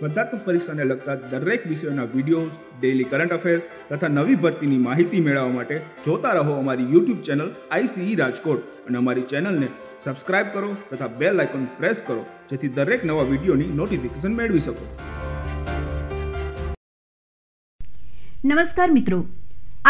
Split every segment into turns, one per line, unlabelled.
સ્પર્ધાત્મક પરીક્ષાને લગતા દરેક વિષયોના વિડીયોઝ, ડેઇલી કરંટ અફેર્સ તથા નવી ભરતીની માહિતી મેળવવા માટે જોતા રહો અમારી યુટ્યુબ ચેનલ ICE રાજકોટ અને અમારી ચેનલને સબસ્ક્રાઇબ કરો તથા બેલ આઇકોન પ્રેસ કરો જેથી દરેક નવા વિડીયોની નોટિફિકેશન મેળવી શકો.
નમસ્કાર મિત્રો,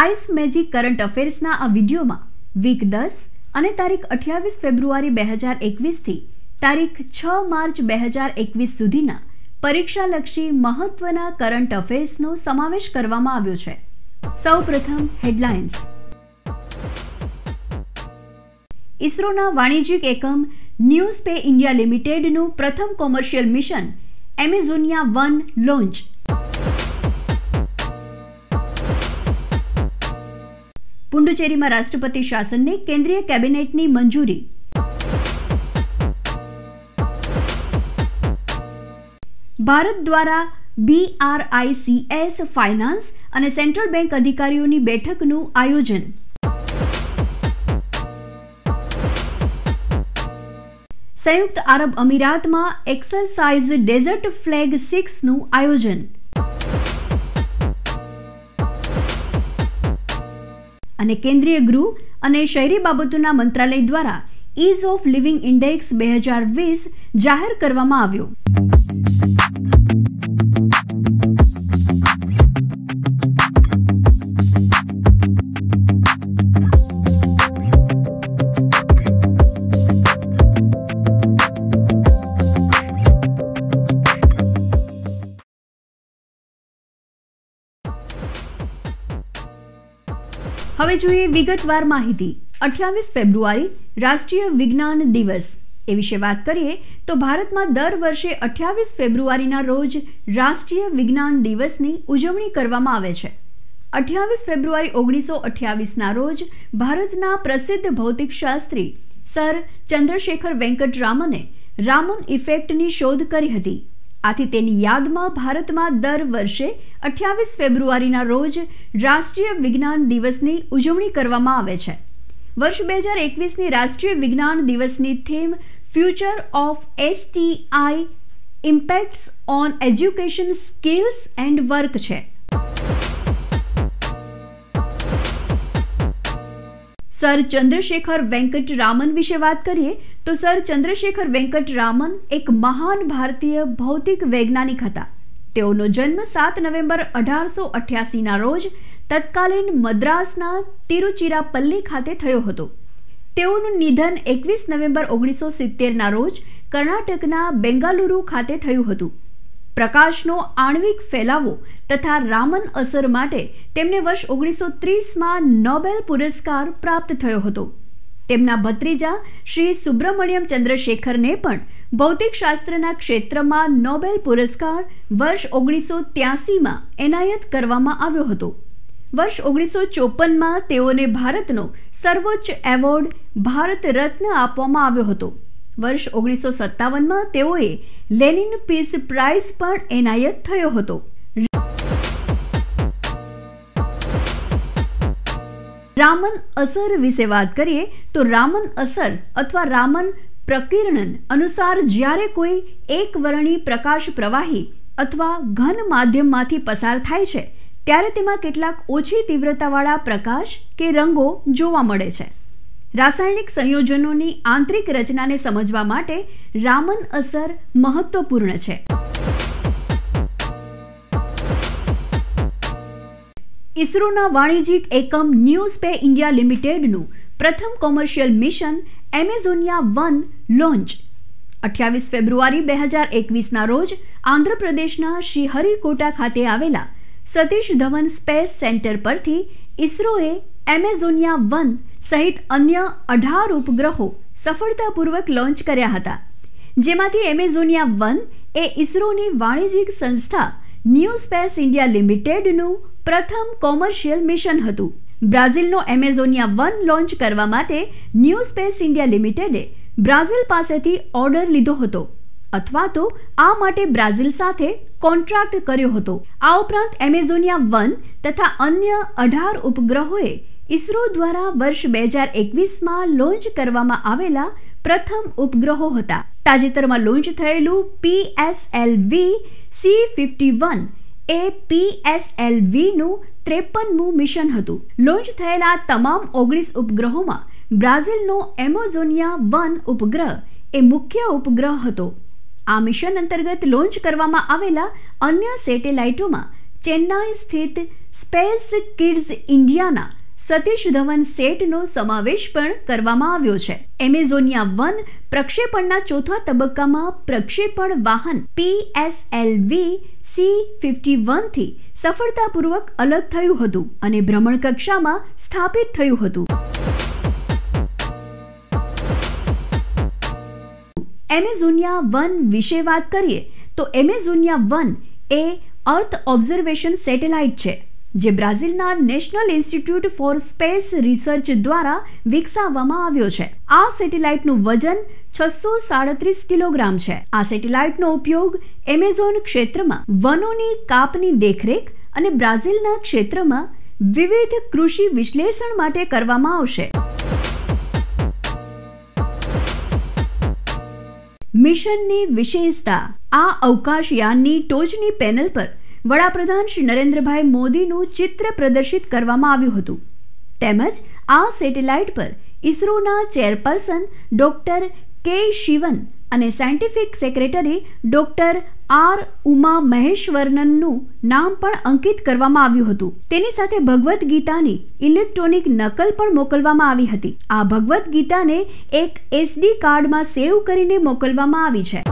આઈસ મેજિક કરંટ અફેર્સના આ વિડીયોમાં વીક 10 અને તારીખ 28 ફેબ્રુઆરી 2021 થી તારીખ 6 માર્ચ 2021 સુધીના પરીક્ષાલક્ષી મહત્વના કરંટ અફેર્સનો સમાવેશ કરવામાં આવ્યો છે. સૌપ્રથમ હેડલાઇન્સ. ઇસરોના વાણિજ્યિક એકમ ન્યૂ સ્પેસ ઇન્ડિયા લિમિટેડનું પ્રથમ કોમર્શિયલ મિશન એમેઝોનિયા 1 લોન્ચ. પુડુચેરીમાં રાષ્ટ્રપતિ શાસનને કેન્દ્રીય કેબિનેટની મંજૂરી. ભારત દ્વારા BRICS ફાઇનાન્સ અને સેન્ટ્રલ બેંક અધિકારીઓની બેઠકનું આયોજન. સંયુક્ત આરબ અમીરાતમાં એક્સરસાઇઝ ડેઝર્ટ ફ્લેગ 6નું આયોજન. અને કેન્દ્રીય ગૃહ અને શહેરી બાબતોના મંત્રાલય દ્વારા ઇઝ ઓફ લિવિંગ ઇન્ડેક્સ 2020 જાહેર કરવામાં આવ્યો. હવે જોઈએ વિગતવાર માહિતી. 28 ફેબ્રુઆરી રાષ્ટ્રીય વિજ્ઞાન દિવસ એ વિશે વાત કરીએ તો ભારતમાં દર વર્ષે 28 ફેબ્રુઆરીના રોજ રાષ્ટ્રીય વિજ્ઞાન દિવસની ઉજવણી કરવામાં આવે છે. 28 ફેબ્રુઆરી 1928ના રોજ ભારતના પ્રસિદ્ધ ભૌતિકશાસ્ત્રી સર ચંદ્રશેખર વેંકટ રામને રામન ઇફેક્ટની શોધ કરી હતી. આથી તેની યાદમાં ભારતમાં દર વર્ષે 28 ફેબ્રુઆરીના રોજ રાષ્ટ્રીય વિજ્ઞાન દિવસની ઉજવણી કરવામાં આવે છે. વર્ષ 2021ની રાષ્ટ્રીય વિજ્ઞાન દિવસની theme future of STI ઇમ્પેક્ટ્સ on education skills and work છે. સર ચંદ્રશેખર વેંકટ રામન વિશે વાત કરીએ તો સર ચંદ્રશેખર વેંકટ રામન એક મહાન ભારતીય ભૌતિક વૈજ્ઞાનિક હતા. તેઓનો જન્મ 7 નવેમ્બર 1888ના રોજ તત્કાલીન મદ્રાસના તિરુચિરાપલ્લી ખાતે થયો હતો. તેઓનું નિધન 21 નવેમ્બર 1970ના રોજ કર્ણાટકના બેંગાલુરુ ખાતે થયું હતું. પ્રકાશનો આણ્વિક ફેલાવો તથા રામન અસર માટે તેમને વર્ષ 1930માં નોબેલ પુરસ્કાર પ્રાપ્ત થયો હતો. તેમના ભત્રીજા શ્રી સુબ્રમણ્યમ ચંદ્રશેખરને પણ ભૌતિકશાસ્ત્રના ક્ષેત્રમાં નોબેલ પુરસ્કાર વર્ષ 1983માં એનાયત કરવામાં આવ્યો હતો. વર્ષ 1954માં તેઓને ભારતનો સર્વોચ્ચ એવોર્ડ ભારત રત્ન આપવામાં આવ્યો હતો. વર્ષ 1957માં તેઓએ લેનિન પીસ પ્રાઇઝ પણ એનાયત થયો હતો. રામન અસર વિશે વાત કરીએ તો રામન અસર અથવા રામન પ્રકિર્ણન અનુસાર જ્યારે કોઈ એકવર્ણી પ્રકાશ પ્રવાહી અથવા ઘન માધ્યમમાંથી પસાર થાય છે ત્યારે તેમાં કેટલાક ઓછી તીવ્રતાવાળા પ્રકાશ કે રંગો જોવા મળે છે. રાસાયણિક સંયોજનોની આંતરિક રચનાને સમજવા માટે રામન અસર મહત્વપૂર્ણ છે. ઇસરોના વાણિજ્યિક એકમ ન્યૂ સ્પેસ ઇન્ડિયા લિમિટેડનું પ્રથમ કોમર્શિયલ મિશન એમેઝોનિયા 1 લોન્ચ. 28 ફેબ્રુઆરી 2021ના રોજ આંધ્રપ્રદેશના શ્રીહરિકોટા ખાતે આવેલા સતીશ ધવન સ્પેસ સેન્ટર પરથી ઇસરોએ એમેઝોનિયા 1 સહિત અન્ય 18 ઉપગ્રહો સફળતાપૂર્વક લોન્ચ કર્યા હતા. જેમાંથી એમેઝોનિયા 1 એ ઇસરોની વાણિજ્યિક સંસ્થા ન્યૂ સ્પેસ ઇન્ડિયા લિમિટેડનું પ્રથમ કોમર્શિયલ મિશન હતું. બ્રાઝિલનો એમેઝોનિયા 1 લોન્ચ કરવા માટે ન્યૂ સ્પેસ ઇન્ડિયા લિમિટેડે બ્રાઝિલ પાસેથી ઓર્ડર લીધો હતો અથવા તો આ માટે બ્રાઝિલ સાથે કોન્ટ્રાક્ટ કર્યો હતો. આ ઉપરાંત એમેઝોનિયા 1 તથા અન્ય 18 ઉપગ્રહોએ ઇસરો દ્વારા વર્ષ 2021માં લોન્ચ કરવામાં આવેલા પ્રથમ ઉપગ્રહો હતા. તાજેતરમાં લોન્ચ થયેલું PSLV C-51 એ PSLVનું 53મું મિશન હતું. લોન્ચ થયેલા તમામ 19 ઉપગ્રહોમાં બ્રાઝિલનો એમેઝોનિયા 1 ઉપગ્રહ એ મુખ્ય ઉપગ્રહ હતો. આ મિશન અંતર્ગત લોન્ચ કરવામાં આવેલા અન્ય સેટેલાઇટોમાં ચેન્નાઈ સ્થિત સ્પેસ કિડ્સ ઇન્ડિયાના સતીશ ધવન સેટનો સમાવેશ પણ કરવામાં આવ્યો છે. એમેઝોનિયા 1 પ્રક્ષેપણના ચોથા તબક્કામાં પ્રક્ષેપણ વાહન PSLV C-51 થી સફળતાપૂર્વક અલગ થયું હતું અને ભ્રમણ કક્ષામાં સ્થાપિત થયું હતું. એમેઝોનિયા 1 વિશે વાત કરીએ તો એમેઝોનિયા 1 એ અર્થ ઓબ્ઝર્વેશન સેટેલાઇટ છે જે બ્રાઝિલના national institute for space research દ્વારા વિકસાવવામાં આવ્યો છે. આ સેટેલાઇટનું વજન 637 કિલોગ્રામ છે. આ સેટેલાઇટનો ઉપયોગ એમેઝોન ક્ષેત્રમાં વનોની કાપની દેખરેખ અને બ્રાઝિલના ક્ષેત્રમાં વિવિધ કૃષિ વિશ્લેષણ માટે કરવામાં આવશે. મિશનની વિશેષતા. આ અવકાશયાનની ટોચની પેનલ પર વડાપ્રધાન શ્રી નરેન્દ્રભાઈ મોદીનું ચિત્ર પ્રદર્શિત કરવામાં આવ્યું હતું. તેમજ આ સેટેલાઇટ પર ઇસરોના ચેરપર્સન ડોક્ટર કે શિવન અને scientific secretary doctor R Uma મહેશ્વરનનું નામ પણ અંકિત કરવામાં આવ્યું હતું. તેની સાથે ભગવદ્ ગીતાની ઇલેક્ટ્રોનિક નકલ પણ મોકલવામાં આવી હતી. આ ભગવદ્ ગીતાને એક SD કાર્ડમાં સેવ કરીને મોકલવામાં આવી છે.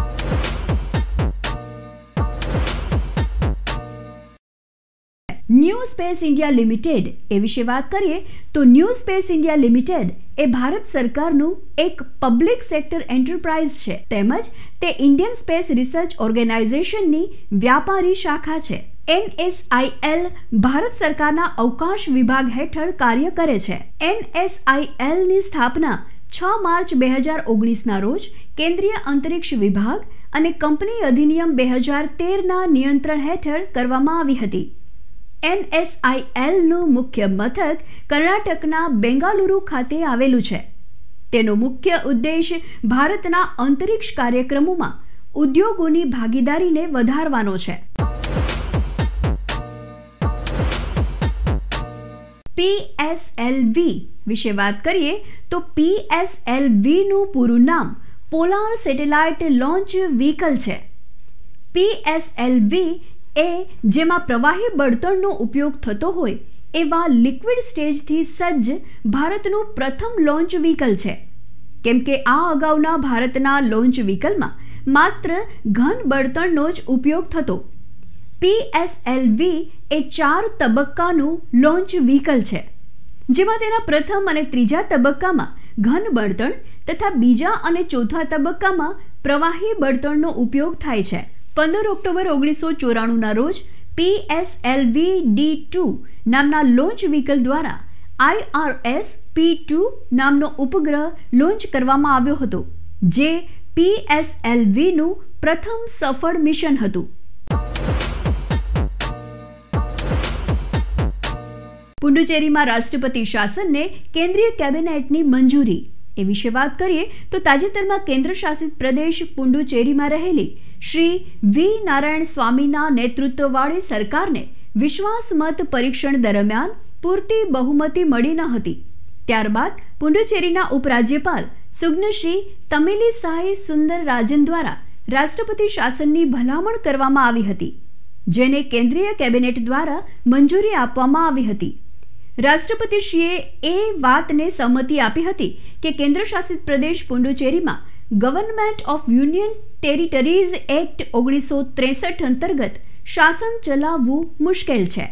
ન્યૂ સ્પેસ ઇન્ડિયા લિમિટેડ એ વિશે વાત કરીએ તો ન્યૂ સ્પેસ ઇન્ડિયા લિમિટેડ એ ભારત સરકારનું એક પબ્લિક સેક્ટર એન્ટરપ્રાઇઝ છે તેમજ તે ઇન્ડિયન સ્પેસ રિસર્ચ ઓર્ગેનાઇઝેશનની વ્યાપારી શાખા છે. NSIL ભારત સરકારના અવકાશ વિભાગ હેઠળ કાર્ય કરે છે. NSILની સ્થાપના 6 માર્ચ 2019ના રોજ કેન્દ્રીય અંતરિક્ષ વિભાગ અને કંપની અધિનિયમ 2013ના નિયંત્રણ હેઠળ કરવામાં આવી હતી. NSILનું મુખ્ય મથક કર્ણાટકના બેંગાલુરુ ખાતે આવેલું છે. તેનો મુખ્ય ઉદ્દેશ ભારતના અંતરિક્ષ કાર્યક્રમોમાં ઉદ્યોગોની ભાગીદારીને વધારવાનો છે. PSLV વિશે વાત કરીએ તો PSLVનું પૂરું નામ પોલાર સેટેલાઇટ લોન્ચ વ્હીકલ છે. PSLV એ જેમાં પ્રવાહી બળતણનો ઉપયોગ થતો હોય એવા લિક્વિડ સ્ટેજથી સજ્જ ભારતનું પ્રથમ લોન્ચ વ્હીકલ છે. કેમ કે આ અગાઉના ભારતના લોન્ચ વ્હીકલમાં માત્ર ઘન બળતણનો જ ઉપયોગ થતો. PSLV એ 4 તબક્કાનું લોન્ચ વ્હીકલ છે જેમાં તેના પ્રથમ અને ત્રીજા તબક્કામાં ઘન બળતણ તથા બીજા અને ચોથા તબક્કામાં પ્રવાહી બળતણનો ઉપયોગ થાય છે. 15 ઓક્ટોબર 1994ના રોજ PSLV D2 નામના લોન્ચ વ્હીકલ દ્વારા IRS-P2 નામનો ઉપગ્રહ લોન્ચ કરવામાં આવ્યો હતો જે PSLVનું પ્રથમ સફળ મિશન હતું. પુડુચેરીમાં રાષ્ટ્રપતિ શાસનને કેન્દ્રીય કેબિનેટની મંજૂરી. એ વિશે વાત કરીએ તો તાજેતરમાં કેન્દ્ર શાસિત પ્રદેશ પુડુચેરીમાં રહેલી શ્રી V. નારાયણ સ્વામીના નેતૃત્વવાળી સરકારને વિશ્વાસ મત પરીક્ષણ દરમિયાન પૂરતી બહુમતી મળી ન હતી. ત્યારબાદ પુડુચેરીના ઉપરાજ્યપાલ સુગ્નશ્રી તમિલિસાઈ સુંદરરાજન દ્વારા રાષ્ટ્રપતિ શાસનની ભલામણ કરવામાં આવી હતી જેને કેન્દ્રીય કેબિનેટ દ્વારા મંજૂરી આપવામાં આવી હતી. રાષ્ટ્રપતિશ્રીએ એ વાતને સંમતિ આપી હતી કે કેન્દ્ર શાસિત પ્રદેશ પુડુચેરીમાં government of union territories act 1963 અંતર્ગત શાસન ચલાવવું મુશ્કેલ છે.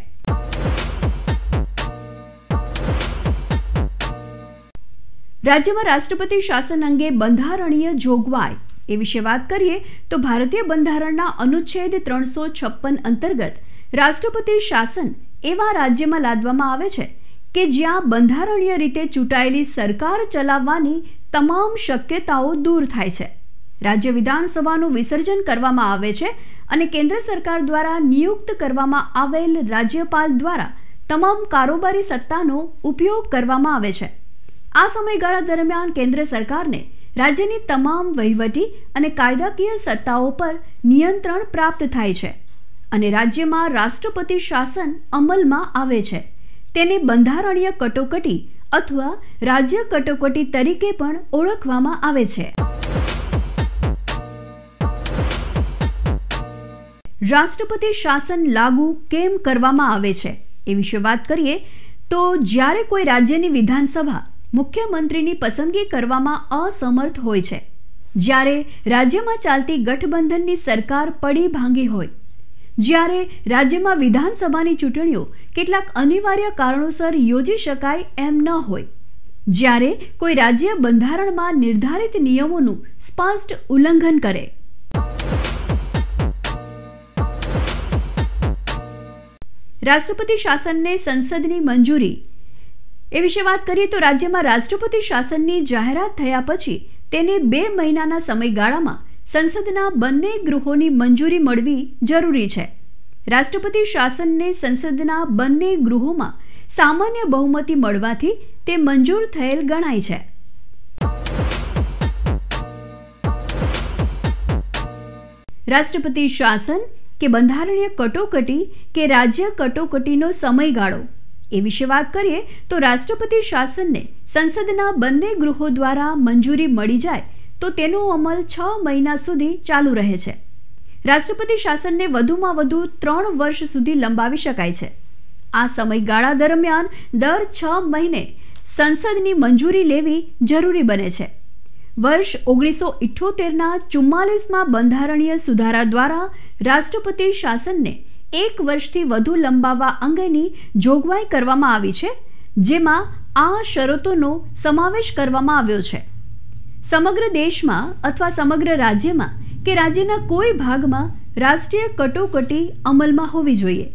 રાજ્યમાં રાષ્ટ્રપતિ શાસન અંગે બંધારણીય જોગવાઈ. એ વિશે વાત કરીએ તો ભારતીય બંધારણના અનુચ્છેદ 356 અંતર્ગત રાષ્ટ્રપતિ શાસન એવા રાજ્યમાં લાદવામાં આવે છે કે જ્યાં બંધારણીય રીતે ચૂંટાયેલી સરકાર ચલાવવાની તમામ શક્યતાઓ દૂર થાય છે. રાજ્ય વિધાનસભાનું વિસર્જન કરવામાં આવે છે અને કેન્દ્ર સરકાર દ્વારા નિયુક્ત કરવામાં આવેલ રાજ્યપાલ દ્વારા તમામ કારોબારી સત્તાનો ઉપયોગ કરવામાં આવે છે. આ સમયગાળા દરમિયાન કેન્દ્ર સરકારને રાજ્યની તમામ વહીવટી અને કાયદાકીય સત્તાઓ પર નિયંત્રણ પ્રાપ્ત થાય છે. અને રાજ્યમાં રાષ્ટ્રપતિ શાસન અમલમાં આવે છે તેને બંધારણીય કટોકટી અથવા રાજ્ય કટોકટી તરીકે પણ ઓળખવામાં આવે છે। રાષ્ટ્રપતિ શાસન લાગુ કેમ કરવામાં આવે છે એ વિશે વાત કરીએ તો જ્યારે કોઈ રાજ્યની વિધાનસભા મુખ્યમંત્રીની પસંદગી કરવામાં અસમર્થ હોય છે, જ્યારે રાજ્યમાં ચાલતી ગઠબંધનની સરકાર પડી ભાંગી હોય, જ્યારે રાજ્યમાં વિધાનસભાની ચૂંટણીઓ કેટલાક અનિવાર્ય કારણોસર યોજી શકાય એમ ન હોય, જ્યારે કોઈ રાજ્ય બંધારણમાં નિર્ધારિત નિયમોનું સ્પષ્ટ ઉલ્લંઘન કરે। રાષ્ટ્રપતિ શાસનને સંસદની મંજૂરી એ વિશે વાત કરીએ તો રાજ્યમાં રાષ્ટ્રપતિ શાસનની જાહેરાત થયા પછી તેને 2 મહિનાના સમયગાળામાં સંસદના બંને ગૃહોની મંજૂરી મળવી જરૂરી છે। રાષ્ટ્રપતિ શાસનને સંસદના બંને ગૃહોમાં સામાન્ય બહુમતી મળવાથી તે મંજૂર થયેલ ગણાય છે। રાષ્ટ્રપતિ શાસન કે બંધારણીય કટોકટી કે રાજ્ય કટોકટીનો સમયગાળો એ વિશે વાત કરીએ તો રાષ્ટ્રપતિ શાસનને સંસદના બંને ગૃહો દ્વારા મંજૂરી મળી જાય તો તેનો અમલ 6 મહિના સુધી ચાલુ રહે છે। રાષ્ટ્રપતિ શાસનને વધુમાં વધુ 3 વર્ષ સુધી લંબાવી શકાય છે। આ સમયગાળા દરમિયાન દર 6 મહિને સંસદની મંજૂરી લેવી જરૂરી બને છે। વર્ષ 1978ના 44મા બંધારણીય સુધારા દ્વારા રાષ્ટ્રપતિ શાસનને 1 વર્ષથી વધુ લંબાવવા અંગેની જોગવાઈ કરવામાં આવી છે, જેમાં આ શરતોનો સમાવેશ કરવામાં આવ્યો છે। સમગ્ર દેશમાં અથવા સમગ્ર રાજ્યમાં કે રાજ્યના કોઈ ભાગમાં રાષ્ટ્રીય કટોકટી અમલમાં હોવી જોઈએ।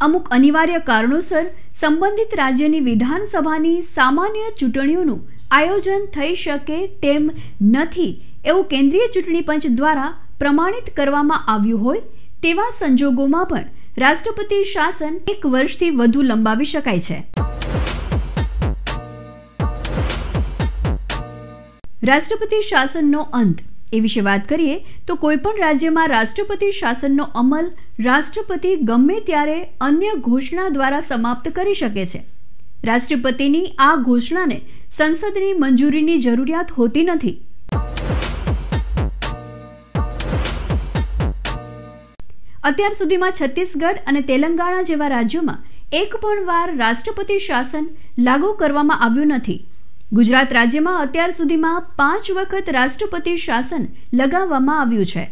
અમુક અનિવાર્ય કારણોસર સંબંધિત રાજ્યની વિધાનસભાની સામાન્ય ચૂંટણીઓનું આયોજન થઈ શકે તેમ નથી એવું કેન્દ્રીય ચૂંટણી પંચ દ્વારા પ્રમાણિત કરવામાં આવ્યું હોય તેવા સંજોગોમાં પણ રાષ્ટ્રપતિ શાસન 1 વર્ષથી વધુ લંબાવી શકાય છે। રાષ્ટ્રપતિ શાસનનો અંત એ વિશે વાત કરીએ તો કોઈપણ રાજ્યમાં રાષ્ટ્રપતિ શાસનનો અમલ રાષ્ટ્રપતિ ગમે ત્યારે અન્ય ઘોષણા દ્વારા સમાપ્ત કરી શકે છે। રાષ્ટ્રપતિની આ ઘોષણાને સંસદની મંજૂરીની જરૂરિયાત હોતી નથી। અત્યાર સુધીમાં છત્તીસગઢ અને તેલંગાણા જેવા રાજ્યોમાં એક પણ વાર રાષ્ટ્રપતિ શાસન લાગુ કરવામાં આવ્યું નથી। ગુજરાત રાજ્યમાં અત્યાર સુધીમાં 5 વખત રાષ્ટ્રપતિ શાસન લગાવવામાં આવ્યું છે।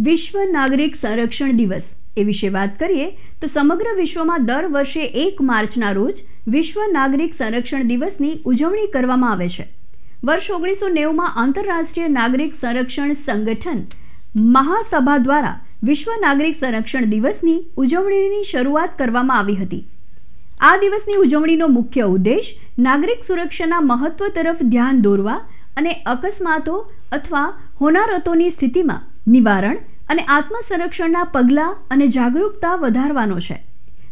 વિશ્વ નાગરિક સંરક્ષણ દિવસ એ વિશે વાત કરીએ તો સમગ્ર વિશ્વમાં દર વર્ષે 1 માર્ચના રોજ વિશ્વ નાગરિક સંરક્ષણ દિવસની ઉજવણી કરવામાં આવે છે। વર્ષ 1990માં આંતરરાષ્ટ્રીય નાગરિક સંરક્ષણ સંગઠન મહાસભા દ્વારા વિશ્વ નાગરિક સંરક્ષણ દિવસની ઉજવણીની શરૂઆત કરવામાં આવી હતી। આ દિવસની ઉજવણીનો મુખ્ય ઉદ્દેશ નાગરિક સુરક્ષાના મહત્વ તરફ ધ્યાન દોરવા અને અકસ્માતો અથવા હોનારતોની સ્થિતિમાં નિવારણ અને આત્મસંરક્ષણના પગલાં અને જાગરૂકતા વધારવાનો છે।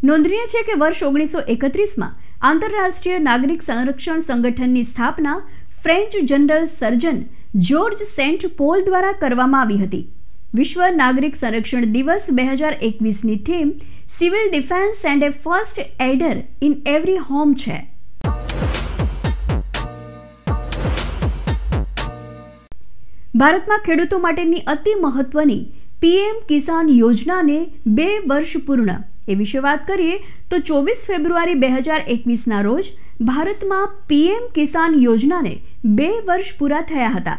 નોંધનીય છે કે વર્ષ 1931માં આંતરરાષ્ટ્રીય નાગરિક સંરક્ષણ સંગઠનની સ્થાપના French general surgeon George Saint Paul દ્વારા કરવામાં આવી હતી। વિશ્વ નાગરિક સંરક્ષણ દિવસ 2021ની theme civil defence and a first aider in every home છે। ભારતમાં ખેડૂતો માટેની અતિ મહત્વની પીએમ કિસાન યોજનાને 2 વર્ષ પૂર્ણ એ વિશે વાત કરીએ તો 24 ફેબ્રુઆરી 2021ના રોજ ભારતમાં પીએમ કિસાન યોજનાને 2 વર્ષ પૂરા થયા હતા।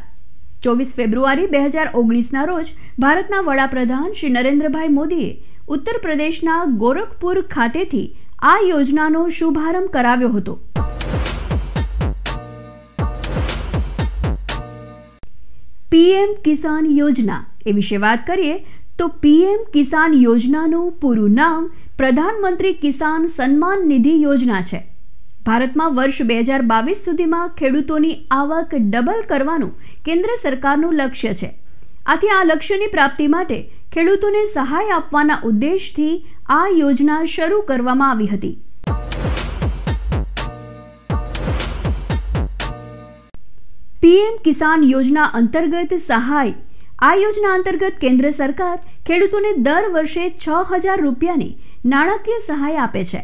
24 ફેબ્રુઆરી 2019ના રોજ ભારતના વડાપ્રધાન શ્રી નરેન્દ્રભાઈ મોદીએ ઉત્તર પ્રદેશના ગોરખપુર ખાતેથી આ યોજનાનો શુભારંભ કરાવ્યો હતો। પીએમ કિસાન યોજના એ વિશે વાત કરીએ તો પીએમ કિસાન યોજનાનું પૂરું નામ પ્રધાનમંત્રી કિસાન સન્માન નિધિ યોજના છે। ભારતમાં વર્ષ 2022 સુધીમાં ખેડૂતોની આવક ડબલ કરવાનું કેન્દ્ર સરકારનું લક્ષ્ય છે। આથી આ લક્ષ્યની પ્રાપ્તિ માટે ખેડૂતોને સહાય આપવાના ઉદ્દેશથી આ યોજના શરૂ કરવામાં આવી હતી। પીએમ કિસાન યોજના અંતર્ગત સહાય. આ યોજના અંતર્ગત કેન્દ્ર સરકાર ખેડૂતોને દર વર્ષે 6,000 રૂપિયાની નાણાકીય સહાય આપે છે.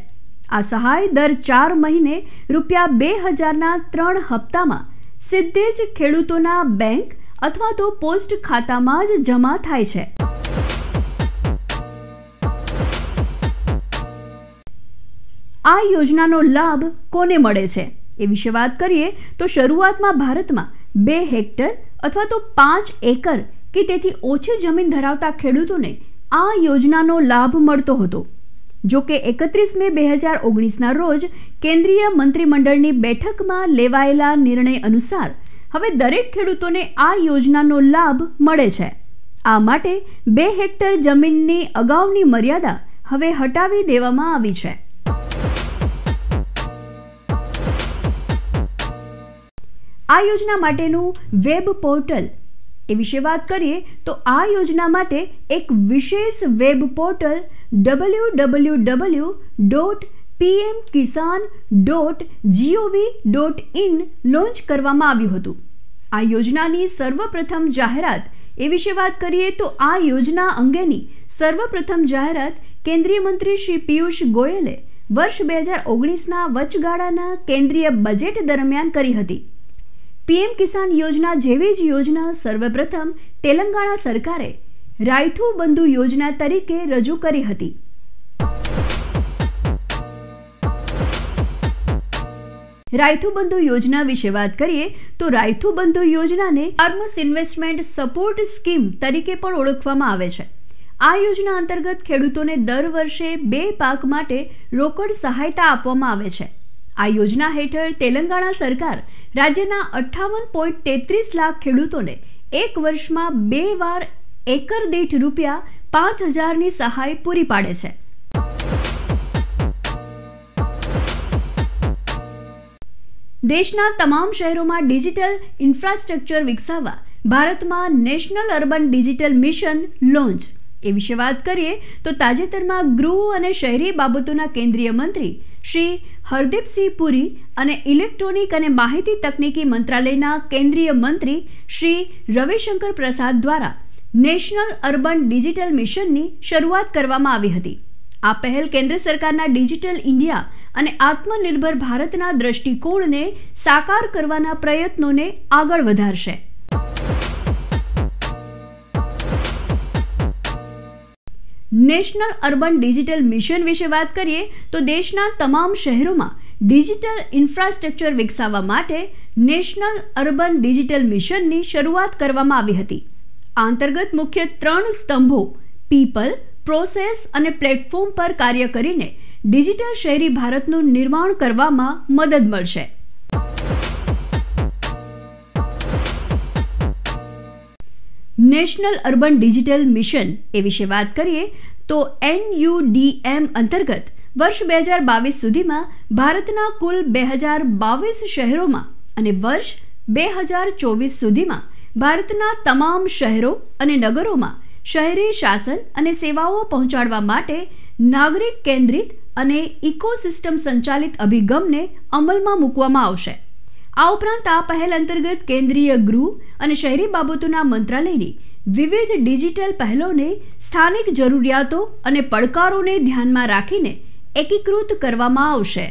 આ સહાય દર 4 મહિને રૂપિયા 2,000ના 3 હપ્તામાં સીધે જ ખેડૂતોના બેંક અથવા તો પોસ્ટ ખાતામાં જ જમા થાય છે. આ યોજનાનો લાભ કોને મળે છે એ વિશે વાત કરીએ તો શરૂઆતમાં ભારતમાં 2 હેક્ટર અથવા તો 5 એકર કે તેથી ઓછી જમીન ધરાવતા ખેડૂતોને આ યોજનાનો લાભ મળતો હતો. જો કે 31 મે 2019ના રોજ કેન્દ્રીય મંત્રીમંડળની બેઠકમાં લેવાયેલા નિર્ણય અનુસાર હવે દરેક ખેડૂતોને આ યોજનાનો લાભ મળે છે. આ માટે 2 હેક્ટર જમીનની અગાઉની મર્યાદા હવે હટાવી દેવામાં આવી છે. આ યોજના માટેનું વેબ પોર્ટલ એ વિશે વાત કરીએ તો આ યોજના માટે એક વિશેષ વેબ પોર્ટલ www.pmkisan.gov.in લોન્ચ કરવામાં આવ્યું હતું. આ યોજનાની સર્વપ્રથમ જાહેરાત એ વિશે વાત કરીએ તો આ યોજના અંગેની સર્વપ્રથમ જાહેરાત કેન્દ્રીય મંત્રી શ્રી પિયુષ ગોયલે વર્ષ 2019ના વચગાળાના કેન્દ્રીય બજેટ દરમિયાન કરી હતી. પીએમ કિસાન યોજના જેવી જ યોજના સર્વપ્રથમ તેલંગાણા સરકારે રાયથુ બંધુ યોજના તરીકે રજૂ કરી હતી. રાયથુ બંધુ યોજના વિશે વાત કરીએ તો રાયથુ બંધુ યોજનાને ફાર્મર્સ ઇન્વેસ્ટમેન્ટ સપોર્ટ સ્કીમ તરીકે પણ ઓળખવામાં આવે છે. આ યોજના અંતર્ગત ખેડૂતોને દર વર્ષે 2 પાક માટે રોકડ સહાયતા આપવામાં આવે છે. આ યોજના હેઠળ તેલંગાણા સરકાર રાજ્યના 58.33 લાખ ખેડૂતોને એક વર્ષમાં 2 વાર એકર દીઠ રૂપિયા 5,000ની સહાય પૂરી પાડે છે. દેશના તમામ શહેરોમાં ડિજિટલ ઇન્ફ્રાસ્ટ્રક્ચર વિકસાવવા ભારતમાં national urban digital mission launch. એ વિશે વાત કરીએ તો તાજેતરમાં ગૃહ અને શહેરી બાબતોના કેન્દ્રીય મંત્રી શ્રી હરદીપસિંહ પુરી અને ઇલેક્ટ્રોનિક અને માહિતી તકનીકી મંત્રાલયના કેન્દ્રીય મંત્રી શ્રી રવિશંકર પ્રસાદ દ્વારા નેશનલ અર્બન ડિજિટલ મિશનની શરૂઆત કરવામાં આવી હતી. આ પહેલ કેન્દ્ર સરકારના ડિજિટલ ઇન્ડિયા અને આત્મનિર્ભર ભારતના દ્રષ્ટિકોણને સાકાર કરવાના પ્રયત્નોને આગળ વધારશે. નેશનલ અર્બન ડિજિટલ મિશન વિશે વાત કરીએ તો દેશના તમામ શહેરોમાં ડિજિટલ ઇન્ફ્રાસ્ટ્રક્ચર વિકસાવવા માટે નેશનલ અર્બન ડિજિટલ મિશનની શરૂઆત કરવામાં આવી હતી. આ અંતર્ગત મુખ્ય 3 સ્તંભો પીપલ, પ્રોસેસ અને પ્લેટફોર્મ પર કાર્ય કરીને ડિજિટલ શહેરી ભારતનું નિર્માણ કરવામાં મદદ મળશે. નેશનલ અર્બન ડિજિટલ મિશન એ વિશે વાત કરીએ તો NUDM અંતર્ગત વર્ષ 2022 સુધીમાં ભારતના કુલ 2022 શહેરોમાં અને વર્ષ 2024 સુધીમાં ભારતના તમામ શહેરો અને નગરોમાં શહેરી શાસન અને સેવાઓ પહોંચાડવા માટે નાગરિક કેન્દ્રિત અને ઇકોસિસ્ટમ સંચાલિત અભિગમને અમલમાં મૂકવામાં આવશે. આ ઉપરાંત આ પહેલ અંતર્ગત કેન્દ્રીય ગૃહ અને શહેરી બાબતોના મંત્રાલયની વિવિધ ડિજિટલ પહેલોને સ્થાનિક જરૂરિયાતો અને પડકારોને ધ્યાનમાં રાખીને એકીકૃત કરવામાં આવશે.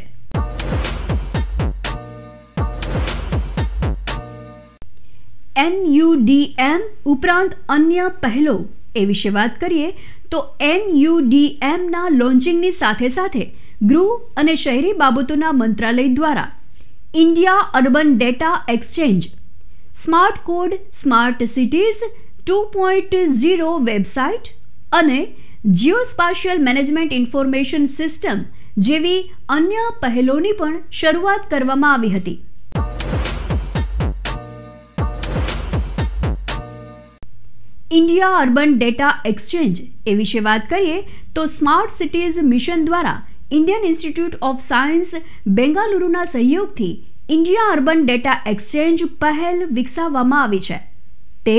NUDM ઉપરાંત અન્ય પહેલો એ વિશે વાત કરીએ તો NUDMના લોન્ચિંગની સાથે સાથે ગૃહ અને શહેરી બાબતોના મંત્રાલય દ્વારા India urban data exchange, smart code, smart cities 2.0 website અને જીઓસ્પાશિયલ મેનેજમેન્ટ ઇન્ફોર્મેશન સિસ્ટમ જેવી અન્ય પહેલોની પણ શરૂઆત કરવામાં આવી હતી. ઇન્ડિયા અર્બન ડેટા એક્સચેન્જ એ વિશે વાત કરીએ તો સ્માર્ટ સિટીઝ મિશન દ્વારા ઇન્ડિયન ઇન્સ્ટિટ્યૂટ ઓફ સાયન્સ બેંગાલુરુના સહયોગથી ઇન્ડિયા અર્બન ડેટા એક્સચેન્જ પહેલ વિકસાવવામાં આવી છે. તે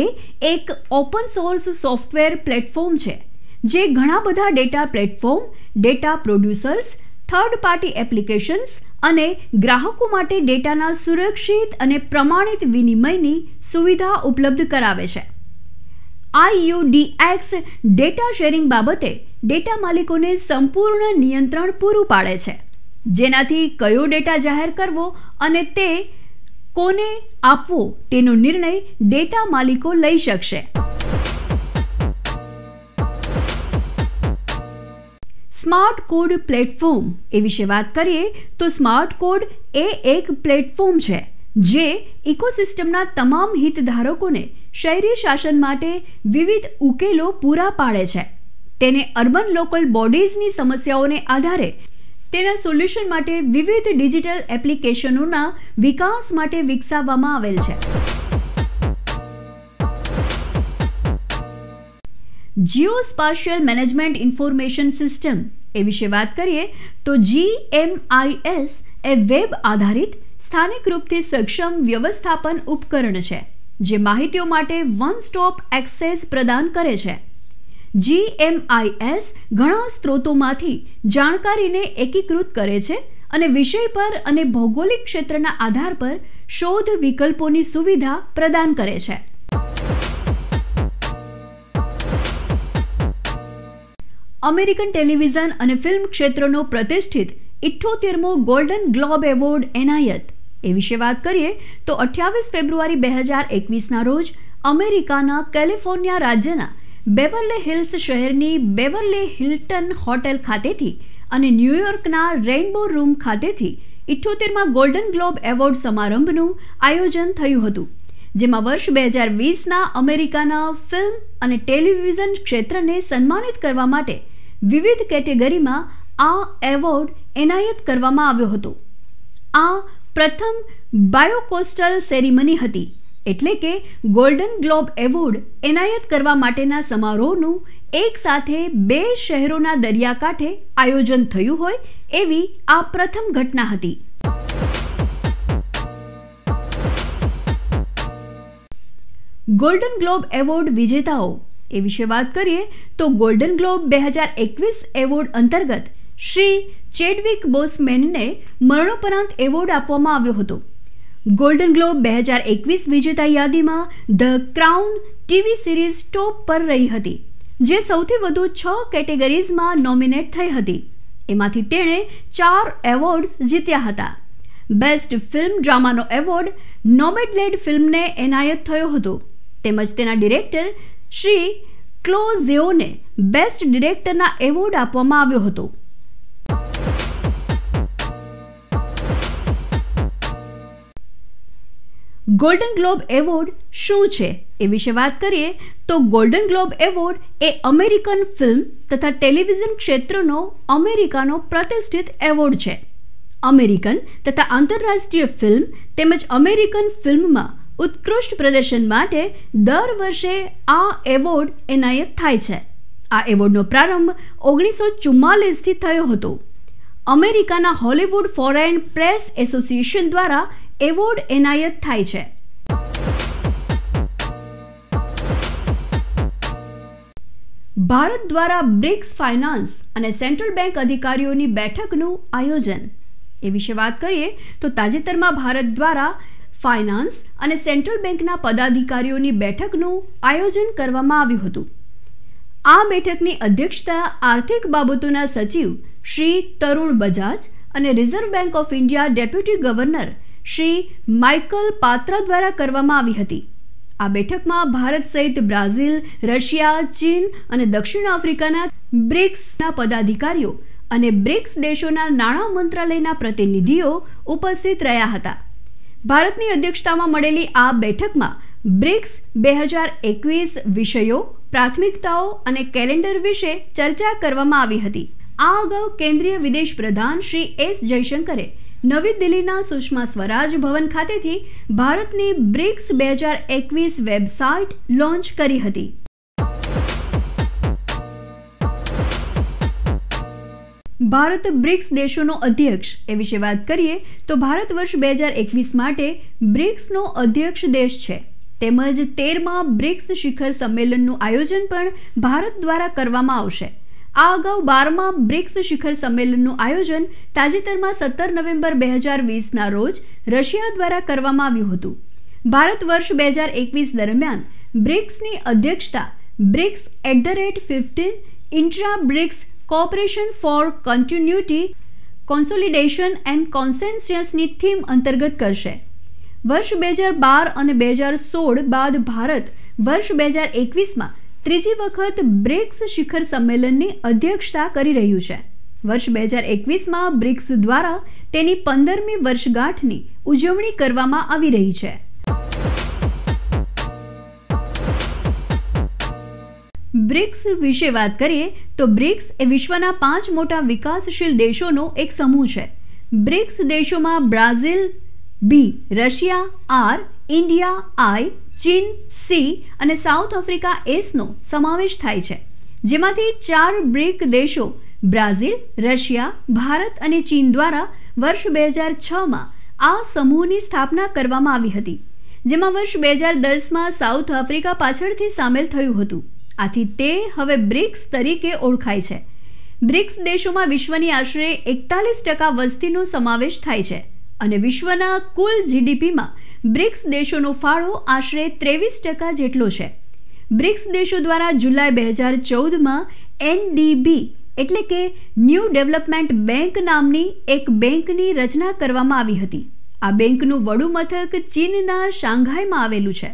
એક ઓપન સોર્સ સોફ્ટવેર પ્લેટફોર્મ છે જે ઘણા બધા data platform, data producers third party applications અને ગ્રાહકો માટે ડેટાના સુરક્ષિત અને પ્રમાણિત વિનિમયની સુવિધા ઉપલબ્ધ કરાવે છે. IUDX ડેટા શેરિંગ બાબતે ડેટા માલિકોને સંપૂર્ણ નિયંત્રણ પૂરું પાડે છે, જેનાથી કયો ડેટા જાહેર કરવો અને તે કોને આપવો તેનો નિર્ણય ડેટા માલિકો લઈ શકશે. સ્માર્ટ કોડ પ્લેટફોર્મ એ વિશે વાત કરીએ તો સ્માર્ટ કોડ એ એક પ્લેટફોર્મ છે જે ઇકોસિસ્ટમના તમામ હિતધારકોને શહેરી શાસન માટે વિવિધ ઉકેલો પૂરા પાડે છે. તેને અર્બન લોકલ બોડીઝની સમસ્યાઓને આધારે તેના સોલ્યુશન માટે વિવિધ ડિજિટલ એપ્લિકેશનોના વિકાસ માટે વિકસાવવામાં આવેલ છે. જીઓસ્પાશિયલ મેનેજમેન્ટ ઇન્ફોર્મેશન સિસ્ટમ એ વિશે વાત કરીએ તો GMIS એ વેબ આધારિત સ્થાનિક રૂપથી સક્ષમ વ્યવસ્થાપન ઉપકરણ છે જે માહિતીઓ માટે વન સ્ટોપ એક્સેસ પ્રદાન કરે છે. GMIS ઘણા સ્ત્રોતોમાંથી જાણકારીને એકીકૃત કરે છે અને વિષય પર અને ભૌગોલિક ક્ષેત્રના આધાર પર શોધ વિકલ્પોની સુવિધા પ્રદાન કરે છે. અમેરિકન ટેલિવિઝન અને ફિલ્મ ક્ષેત્રનો પ્રતિષ્ઠિત 78મો ગોલ્ડન ગ્લોબ એવોર્ડ એનાયત એ વિશે વાત કરીએ તો 28 ફેબ્રુઆરી 2021ના રોજ અમેરિકાના કેલિફોર્નિયા રાજ્યના બેવરલી હિલ્સ શહેરની બેવરલી હિલ્ટન હોટેલ ખાતેથી અને ન્યૂયોર્કના રેઇનબો રૂમ ખાતેથી 78મા ગોલ્ડન ગ્લોબ એવોર્ડ સમારંભનું આયોજન થયું હતું, જેમાં વર્ષ 2020ના અમેરિકાના ફિલ્મ અને ટેલિવિઝન ક્ષેત્રને સન્માનિત કરવા માટે વિવિધ કેટેગરીમાં આ એવોર્ડ એનાયત કરવામાં આવ્યો હતો. આ પ્રથમ બાયોકોસ્ટલ સેરેમની હતી, એટલે કે ગોલ્ડન ગ્લોબ એવોર્ડ એનાયત કરવા માટેના સમારોહનું એક સાથે 2 શહેરોના દરિયાકાંઠે આયોજન થયું હોય એવી આ પ્રથમ ઘટના હતી. ગોલ્ડન ગ્લોબ એવોર્ડ વિજેતાઓ એ વિશે વાત કરીએ તો ગોલ્ડન ગ્લોબ 2021 એવોર્ડ અંતર્ગત શ્રી ચેડવિક બોસમેનને મરણોપરાંત એવોર્ડ આપવામાં આવ્યો હતો. ગોલ્ડન ગ્લોબ 2021 વિજેતા યાદીમાં ધ ક્રાઉન ટીવી સિરીઝ ટોપ પર રહી હતી, જે સૌથી વધુ 6 કેટેગરીઝમાં નોમિનેટ થઈ હતી. એમાંથી તેણે 4 એવોર્ડ્સ જીત્યા હતા. બેસ્ટ ફિલ્મ ડ્રામાનો એવોર્ડ નોમેડલેડ ફિલ્મને એનાયત થયો હતો, તેમજ તેના ડિરેક્ટર શ્રી ક્લોઝેઓને બેસ્ટ ડિરેક્ટરના એવોર્ડ આપવામાં આવ્યો હતો. ગોલ્ડન ગ્લોબ એવોર્ડ શું છે એ વિશે વાત કરીએ તો ગોલ્ડન ગ્લોબ એવોર્ડ એ અમેરિકન ફિલ્મ તથા ટેલિવિઝન ક્ષેત્રનો અમેરિકાનો પ્રતિષ્ઠિત એવોર્ડ છે. અમેરિકન તથા આંતરરાષ્ટ્રીય ફિલ્મ તેમજ અમેરિકન ફિલ્મમાં ઉત્કૃષ્ટ પ્રદર્શન માટે દર વર્ષે આ એવોર્ડ એનાયત થાય છે. આ એવોર્ડનો પ્રારંભ 1944થી થયો હતો. અમેરિકાના હોલિવૂડ ફોરેન પ્રેસ એસોસિએશન દ્વારા એવોર્ડ એનાયત થાય છે. ભારત દ્વારા બ્રિક્સ ફાઇનાન્સ અને સેન્ટ્રલ બેંક અધિકારીઓની બેઠકનું આયોજન એ વિશે વાત કરીએ તો તાજેતરમાં ભારત દ્વારા ફાઇનાન્સ અને સેન્ટ્રલ બેંકના પદાધિકારીઓની બેઠકનું આયોજન કરવામાં આવ્યું હતું. આ બેઠકની અધ્યક્ષતા આર્થિક બાબતોના સચિવ શ્રી તરુણ બજાજ અને reserve bank of India deputy governor Shri Michael Patra દ્વારા કરવામાં આવી હતી. આ બેઠકમાં ભારત સહિત બ્રાઝિલ, રશિયા, ચીન અને દક્ષિણ આફ્રિકાના બ્રિક્સના પદાધિકારીઓ અને બ્રિક્સ દેશોના નાણાં મંત્રાલયના પ્રતિનિધિઓ ઉપસ્થિત રહ્યા હતા. ભારતની અધ્યક્ષતામાં મળેલી આ બેઠકમાં બ્રિક્સ 2021 વિષયો, પ્રાથમિકતાઓ અને કેલેન્ડર વિશે ચર્ચા કરવામાં આવી હતી. આ અગાઉ કેન્દ્રીય વિદેશ પ્રધાન શ્રી એસ જયશંકરે નવી દિલ્હીના સુષ્મા સ્વરાજ ભવન ખાતેથી ભારતની બ્રિક્સ 2021 વેબસાઇટ લોન્ચ કરી હતી. ભારત બ્રિક્સ દેશોનો અધ્યક્ષ એ વિશે વાત કરીએ તો ભારત વર્ષ 2021 માટે બ્રિક્સનો અધ્યક્ષ દેશ છે, તેમજ 13મા બ્રિક્સ શિખર સંમેલનનું આયોજન પણ ભારત દ્વારા કરવામાં આવશે. આ અગાઉ 12મા બ્રિક્સ શિખર સંમેલનનું આયોજન તાજેતરમાં 17 નવેમ્બર 2020ના રોજ રશિયા દ્વારા કરવામાં આવ્યું હતું. ભારત વર્ષ 2021 દરમિયાન બ્રિક્સની અધ્યક્ષતા BRICS@15 intra BRICS cooperation for continuity consolidation and કોન્સેન્સસની થીમ અંતર્ગત કરશે. વર્ષ 2012 અને 2016 બાદ ભારત વર્ષ 2021માં ત્રીજી વખત બ્રિક્સ શિખર સંમેલનની અધ્યક્ષતા કરી રહ્યું છે. વર્ષ 2021માં બ્રિક્સ દ્વારા તેની 15મી વર્ષગાંઠની ઉજવણી કરવામાં આવી રહી છે. બ્રિક્સ વિશે વાત કરીએ તો બ્રિક્સ એ વિશ્વના 5 મોટા વિકાસશીલ દેશોનો એક સમૂહ છે. બ્રિક્સ દેશોમાં Brazil B, Russia R, India I, ચીન C અને સાઉથ આફ્રિકા Sનો સમાવેશ થાય છે. જેમાંથી 4 બ્રિક દેશો બ્રાઝિલ, રશિયા, ભારત અને ચીન દ્વારા વર્ષ 2006માં આ સમૂહની સ્થાપના કરવામાં આવી હતી. જેમાં વર્ષ 2010માં સાઉથ આફ્રિકા પાછળથી સામેલ થયું હતું. આથી તે હવે બ્રિક્સ તરીકે ઓળખાય છે. બ્રિક્સ દેશોમાં વિશ્વની આશરે 41% વસ્તીનો સમાવેશ થાય છે અને વિશ્વના કુલ GDPમાં બ્રિક્સ દેશોનો ફાળો આશરે 23% જેટલો છે. બ્રિક્સ દેશો દ્વારા જુલાઈ 2014માં NDB એટલે કે ન્યૂ ડેવલપમેન્ટ બેંક નામની એક બેંકની રચના કરવામાં આવી હતી. આ બેંકનું વડું મથક ચીનના શાંઘાઈમાં આવેલું છે.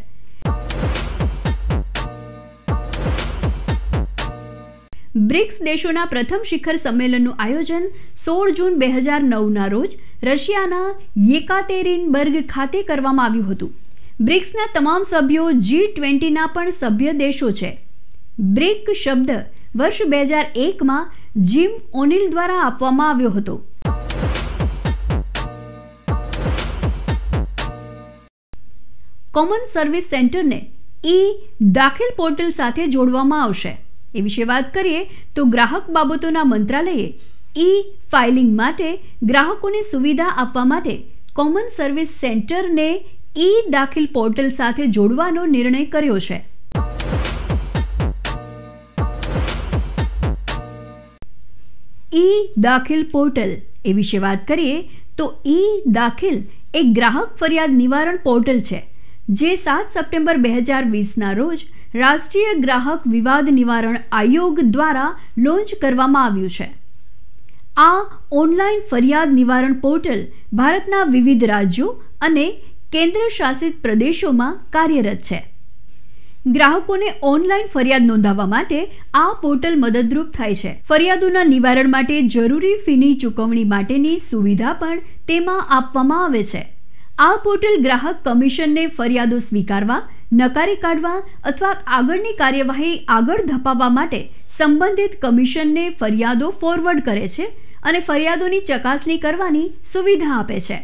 બ્રિક્સ દેશોના પ્રથમ શિખર સંમેલનનું આયોજન 16 જૂન 2009ના રોજ રશિયાના યેકાતેરિનબર્ગ ખાતે કરવામાં આવ્યું હતું. બ્રિક્સના તમામ સભ્યો G20ના પણ સભ્ય દેશો છે. બ્રિક શબ્દ વર્ષ 2001માં જીમ ઓનિલ દ્વારા આપવામાં આવ્યો હતો. કોમન સર્વિસ સેન્ટરને દાખિલ પોર્ટલ સાથે જોડવામાં આવશે. એ વિશે વાત કરીએ તો ગ્રાહક બાબતોના મંત્રાલયે ફાઇલિંગ માટે ગ્રાહકોને સુવિધા આપવા માટે કોમન સર્વિસ સેન્ટરને દાખિલ પોર્ટલ સાથે જોડવાનો નિર્ણય કર્યો છે. દાખિલ પોર્ટલ એ વિશે વાત કરીએ તો દાખિલ એક ગ્રાહક ફરિયાદ નિવારણ પોર્ટલ છે જે 7 સપ્ટેમ્બર 2020ના રોજ રાષ્ટ્રીય ગ્રાહક વિવાદ નિવારણ આયોગ દ્વારા લોન્ચ કરવામાં આવ્યું છે. આ ઓનલાઈન ફરિયાદ નિવારણ પોર્ટલ ભારતના વિવિધ રાજ્યો અને કેન્દ્ર શાસિત પ્રદેશોમાં કાર્યરત છે. ગ્રાહકોને ઓનલાઈન ફરિયાદ નોંધાવવા માટે આ પોર્ટલ મદદરૂપ થાય છે. ફરિયાદોના નિવારણ માટે જરૂરી ફીની ચૂકવણી માટેની સુવિધા પણ તેમાં આપવામાં આવે છે. આ પોર્ટલ ગ્રાહક કમિશનને ફરિયાદો સ્વીકારવા, નકારી કાઢવા અથવા આગળની કાર્યવાહી આગળ ધપાવવા માટે સંબંધિત કમિશનને ફરિયાદો ફોરવર્ડ કરે છે અને ફરિયાદોની ચકાસણી કરવાની સુવિધા આપે છે.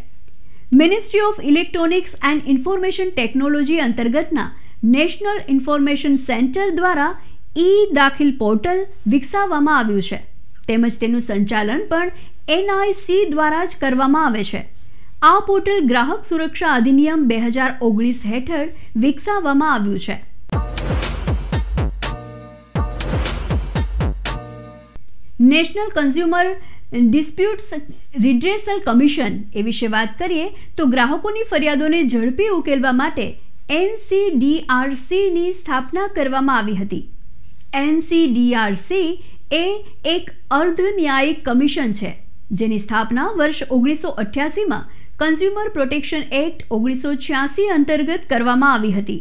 Ministry of electronics and information technology અંતર્ગતના નેશનલ ઇન્ફોર્મેશન સેન્ટર દ્વારા દાખિલ પોર્ટલ વિકસાવવામાં આવ્યું છે તેમજ તેનું સંચાલન પણ NIC દ્વારા જ કરવામાં આવે છે. આ પોર્ટલ ગ્રાહક સુરક્ષા અધિનિયમ 2019 હેઠળ વિકસાવવામાં આવ્યું છે. National consumer disputes redressal commission એ વિશે વાત કરીએ તો ગ્રાહકોની ફરિયાદોને ઝડપી ઉકેલવા માટે NCDRCની સ્થાપના કરવામાં આવી હતી. NCDRC એ એક અર્ધ ન્યાયિક કમિશન છે જેની સ્થાપના વર્ષ 1988માં કન્ઝ્યુમર પ્રોટેક્શન એક્ટ 1986 અંતર્ગત કરવામાં આવી હતી.